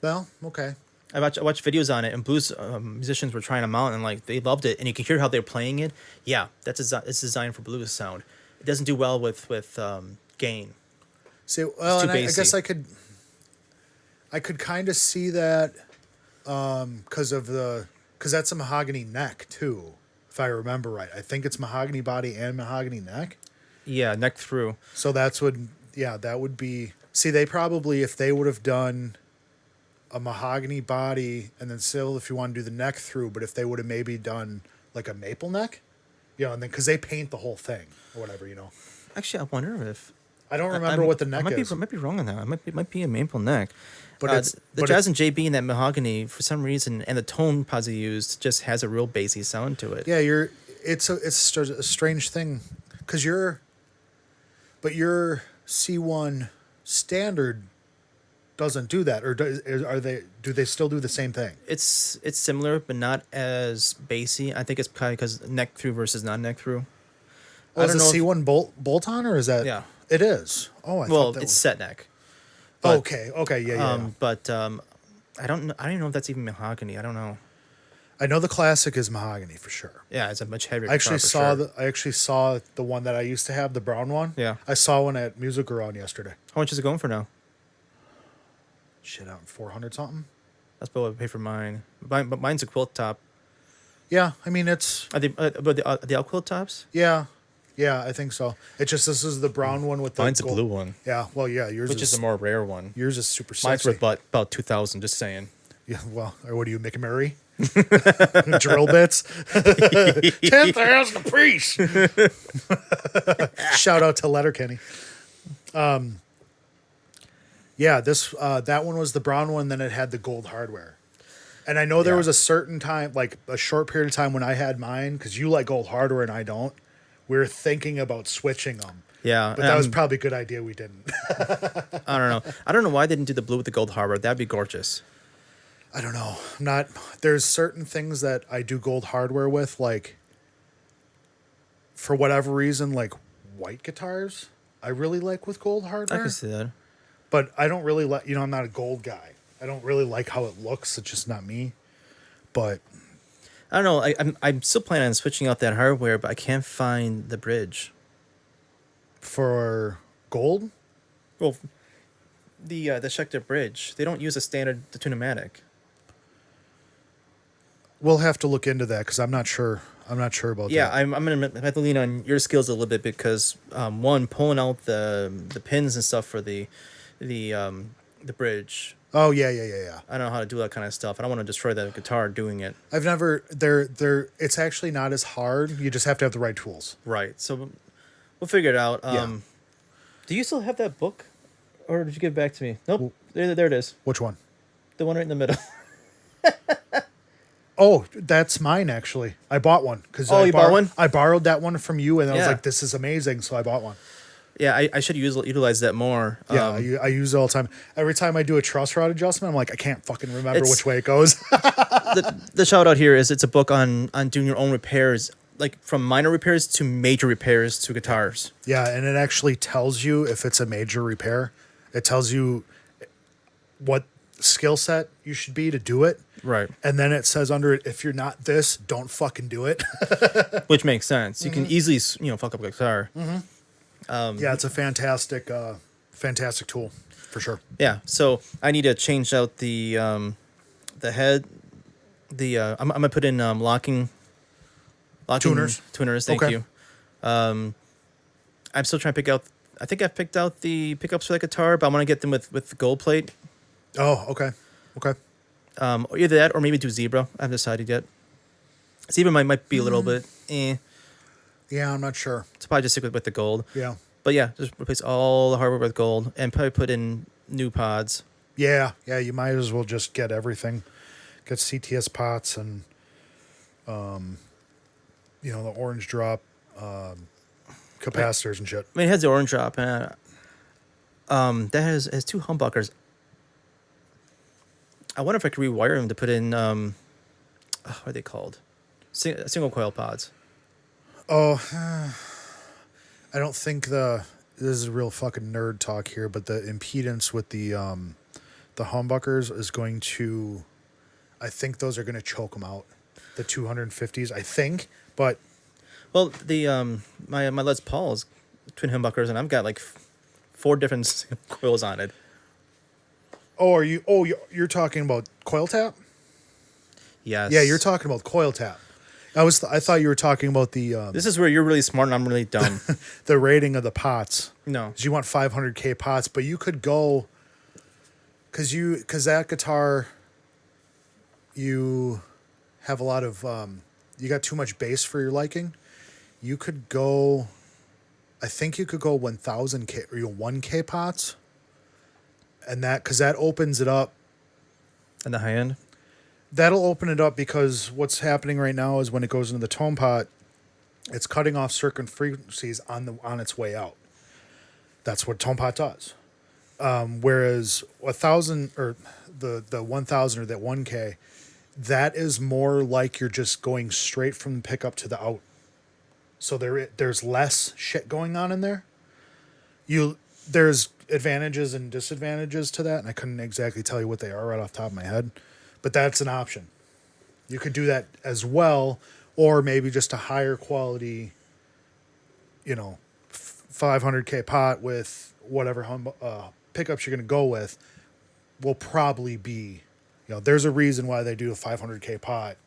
[SPEAKER 2] well, okay.
[SPEAKER 1] I watched videos on it, and blues musicians were trying them out, and like they loved it, and you can hear how they're playing it. Yeah, it's designed for blues sound. It doesn't do well with gain.
[SPEAKER 2] See, well, and I guess
[SPEAKER 1] bassy.
[SPEAKER 2] I could kind of see that because that's a mahogany neck too, if I remember right. I think it's mahogany body and mahogany neck.
[SPEAKER 1] Yeah, neck through.
[SPEAKER 2] So that would be. See, they probably, if they would have done a mahogany body and then still, if you want to do the neck through, but if they would have maybe done like a maple neck, and then because they paint the whole thing or whatever,
[SPEAKER 1] Actually, I wonder if
[SPEAKER 2] I don't remember what the neck
[SPEAKER 1] I
[SPEAKER 2] is.
[SPEAKER 1] might be wrong on that. It might be a maple neck.
[SPEAKER 2] But
[SPEAKER 1] The Jazz and JB and that mahogany, for some reason, and the tone Pazzi used just has a real bassy sound to it.
[SPEAKER 2] Yeah, it's a strange thing because your C1 standard doesn't do that, or do they still do the same thing?
[SPEAKER 1] It's similar, but not as bassy. I think it's probably because neck through versus non neck through.
[SPEAKER 2] Oh, is the C1 bolt on, or is that?
[SPEAKER 1] Yeah,
[SPEAKER 2] it is. Oh, I
[SPEAKER 1] well,
[SPEAKER 2] thought that
[SPEAKER 1] it's
[SPEAKER 2] was...
[SPEAKER 1] set neck. But,
[SPEAKER 2] okay, yeah.
[SPEAKER 1] But I don't know. I don't know if that's even mahogany. I don't know.
[SPEAKER 2] I know the classic is mahogany for sure.
[SPEAKER 1] Yeah, it's a much heavier.
[SPEAKER 2] I actually
[SPEAKER 1] guitar for sure.
[SPEAKER 2] I actually saw the one that I used to have, the brown one.
[SPEAKER 1] Yeah,
[SPEAKER 2] I saw one at Music Around yesterday.
[SPEAKER 1] how much is it going for now?
[SPEAKER 2] Shit, out 400 something.
[SPEAKER 1] That's what I pay for mine. But mine's a quilt top.
[SPEAKER 2] Yeah, I mean it's.
[SPEAKER 1] Are they the out quilt tops?
[SPEAKER 2] Yeah, I think so. It's just this is the brown one with the.
[SPEAKER 1] Mine's
[SPEAKER 2] gold.
[SPEAKER 1] a blue one.
[SPEAKER 2] Yeah, well, yeah, yours
[SPEAKER 1] Which is a more rare one.
[SPEAKER 2] Yours is super
[SPEAKER 1] Mine's
[SPEAKER 2] sexy.
[SPEAKER 1] worth about 2,000. Just saying.
[SPEAKER 2] Yeah, well, or what do you, McMurray? Drill bits. 10,000 a piece. Shout out to Letterkenny. Yeah, this that one was the brown one. Then it had the gold hardware. And I know there
[SPEAKER 1] Yeah.
[SPEAKER 2] was a certain time, like a short period of time when I had mine, because you like gold hardware and I don't. We were thinking about switching them,
[SPEAKER 1] Yeah,
[SPEAKER 2] but that was probably a good idea we didn't.
[SPEAKER 1] I don't know. I don't know why they didn't do the blue with the gold harbor. That'd be gorgeous.
[SPEAKER 2] I don't know. I'm not. There's certain things that I do gold hardware with, like for whatever reason, like white guitars. I really like with gold
[SPEAKER 1] I
[SPEAKER 2] hardware,
[SPEAKER 1] can see that.
[SPEAKER 2] but I don't really like. I'm not a gold guy. I don't really like how it looks. It's just not me. But
[SPEAKER 1] I don't know. I'm still planning on switching out that hardware, but I can't find the bridge.
[SPEAKER 2] for gold,
[SPEAKER 1] Well, the Schecter bridge. They don't use a standard tunematic.
[SPEAKER 2] we'll have to look into that because I'm not sure. I'm not sure about
[SPEAKER 1] Yeah,
[SPEAKER 2] that.
[SPEAKER 1] I'm gonna have to lean on your skills a little bit because one, pulling out the pins and stuff for the bridge.
[SPEAKER 2] Oh yeah.
[SPEAKER 1] I don't know how to do that kind of stuff. I don't want to destroy the guitar doing it.
[SPEAKER 2] I've never. It's actually not as hard. You just have to have the right tools.
[SPEAKER 1] Right. So we'll figure it out.
[SPEAKER 2] Yeah.
[SPEAKER 1] Do you still have that book, or did you give it back to me? Nope. There it is.
[SPEAKER 2] Which one?
[SPEAKER 1] The one right in the middle.
[SPEAKER 2] Oh, that's mine actually. I bought one because
[SPEAKER 1] Oh, you bought one?
[SPEAKER 2] I borrowed that one from you, and I was
[SPEAKER 1] Yeah.
[SPEAKER 2] like, "This is amazing," so I bought one.
[SPEAKER 1] Yeah, I should utilize that more.
[SPEAKER 2] Yeah, I use it all the time. Every time I do a truss rod adjustment, I'm like, I can't fucking remember
[SPEAKER 1] It's-
[SPEAKER 2] which way it goes.
[SPEAKER 1] The shout out here is it's a book on doing your own repairs, like from minor repairs to major repairs to guitars.
[SPEAKER 2] Yeah, and it actually tells you if it's a major repair. It tells you what skill set you should be to do it.
[SPEAKER 1] Right.
[SPEAKER 2] And then it says under it, if you're not this, don't fucking do it.
[SPEAKER 1] Which makes sense. You can easily, fuck up a guitar.
[SPEAKER 2] Yeah, it's a fantastic, fantastic tool for sure.
[SPEAKER 1] Yeah. So I need to change out the head. I'm gonna put in locking
[SPEAKER 2] Tuners.
[SPEAKER 1] Tuners. Thank
[SPEAKER 2] Okay.
[SPEAKER 1] you. I'm still trying to pick out. I think I've picked out the pickups for the guitar, but I want to get them with gold plate.
[SPEAKER 2] Oh, okay. Okay.
[SPEAKER 1] Or either that or maybe do zebra. I haven't decided yet. Zebra might be a little bit.
[SPEAKER 2] Yeah, I'm not sure.
[SPEAKER 1] So probably just stick with the gold.
[SPEAKER 2] Yeah.
[SPEAKER 1] But yeah, just replace all the hardware with gold and probably put in new pods.
[SPEAKER 2] Yeah. Yeah. You might as well just get everything. Get CTS pots and, the orange drop capacitors and shit.
[SPEAKER 1] I mean, it has the orange drop, and that has two humbuckers. I wonder if I could rewire them to put in what are they called? Single coil pods.
[SPEAKER 2] Oh, I don't think this is real fucking nerd talk here, but the impedance with the humbuckers is going to, I think those are going to choke them out. The 250s, I think, but
[SPEAKER 1] Well, the my Les Paul's twin humbuckers, and I've got like 4 different single coils on it.
[SPEAKER 2] you're talking about coil tap?
[SPEAKER 1] Yes.
[SPEAKER 2] Yeah, you're talking about coil tap. I thought you were talking about the
[SPEAKER 1] This is where you're really smart and I'm really dumb.
[SPEAKER 2] the rating of the pots.
[SPEAKER 1] No.
[SPEAKER 2] 'Cause you want 500K pots, but you could go because that guitar, you have a lot of you got too much bass for your liking. You could go, I think you could go 1000K or 1K pots, and because that opens it up.
[SPEAKER 1] And the high end.
[SPEAKER 2] That'll open it up because what's happening right now is when it goes into the tone pot, it's cutting off certain frequencies on its way out. That's what tone pot does. Whereas 1,000 or the 1,000 or that 1K, that is more like you're just going straight from the pickup to the out. So there's less shit going on in there. There's advantages and disadvantages to that, and I couldn't exactly tell you what they are right off the top of my head. But that's an option. You could do that as well, or maybe just a higher quality, 500K pot with whatever pickups you're going to go with will probably be, there's a reason why they do a 500K pot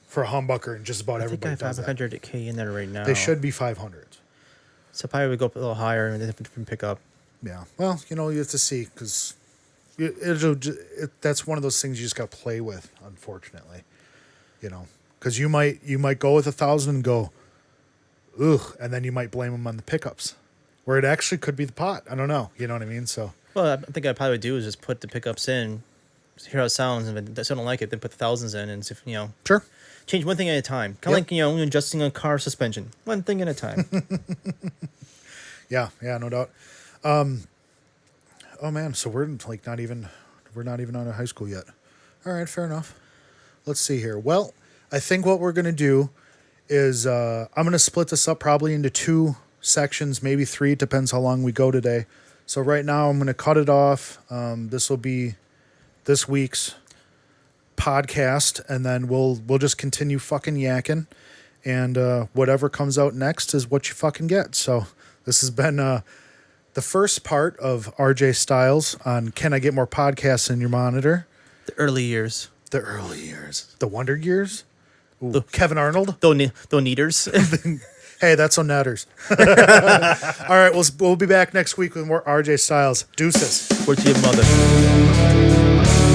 [SPEAKER 2] for a humbucker, and just about
[SPEAKER 1] I think I
[SPEAKER 2] everybody
[SPEAKER 1] have
[SPEAKER 2] does that.
[SPEAKER 1] 500K in there right now.
[SPEAKER 2] They should be 500s.
[SPEAKER 1] So probably would go up a little higher and then different pickup.
[SPEAKER 2] Yeah. Well, you have to see because that's one of those things you just got to play with, unfortunately. Because you might go with 1,000 and go, ugh, and then you might blame them on the pickups, where it actually could be the pot. I don't know. You know what I mean? So
[SPEAKER 1] Well, I think I'd probably do is just put the pickups in hear how it sounds, and if they don't like it, then put the thousands in, and see if,
[SPEAKER 2] Sure.
[SPEAKER 1] change one thing at a time. Kind of
[SPEAKER 2] Yep.
[SPEAKER 1] like adjusting a car suspension, one thing at a time.
[SPEAKER 2] Yeah, no doubt. Oh man, so we're like we're not even out of high school yet. All right, fair enough. Let's see here. Well, I think what we're gonna do is I'm gonna split this up probably into 2 sections, maybe 3. Depends how long we go today. So right now I'm gonna cut it off. This will be this week's podcast, and then we'll just continue fucking yakking, and whatever comes out next is what you fucking get. So this has been the first part of RJ Styles on Can I Get More Podcasts in Your Monitor?
[SPEAKER 1] The early years.
[SPEAKER 2] The early years. The Wonder Years? Ooh,
[SPEAKER 1] The-
[SPEAKER 2] Kevin Arnold?
[SPEAKER 1] Though neaters.
[SPEAKER 2] Hey, that's on Netters. All right, we'll be back next week with more RJ Styles. Deuces.
[SPEAKER 1] Word to your mother.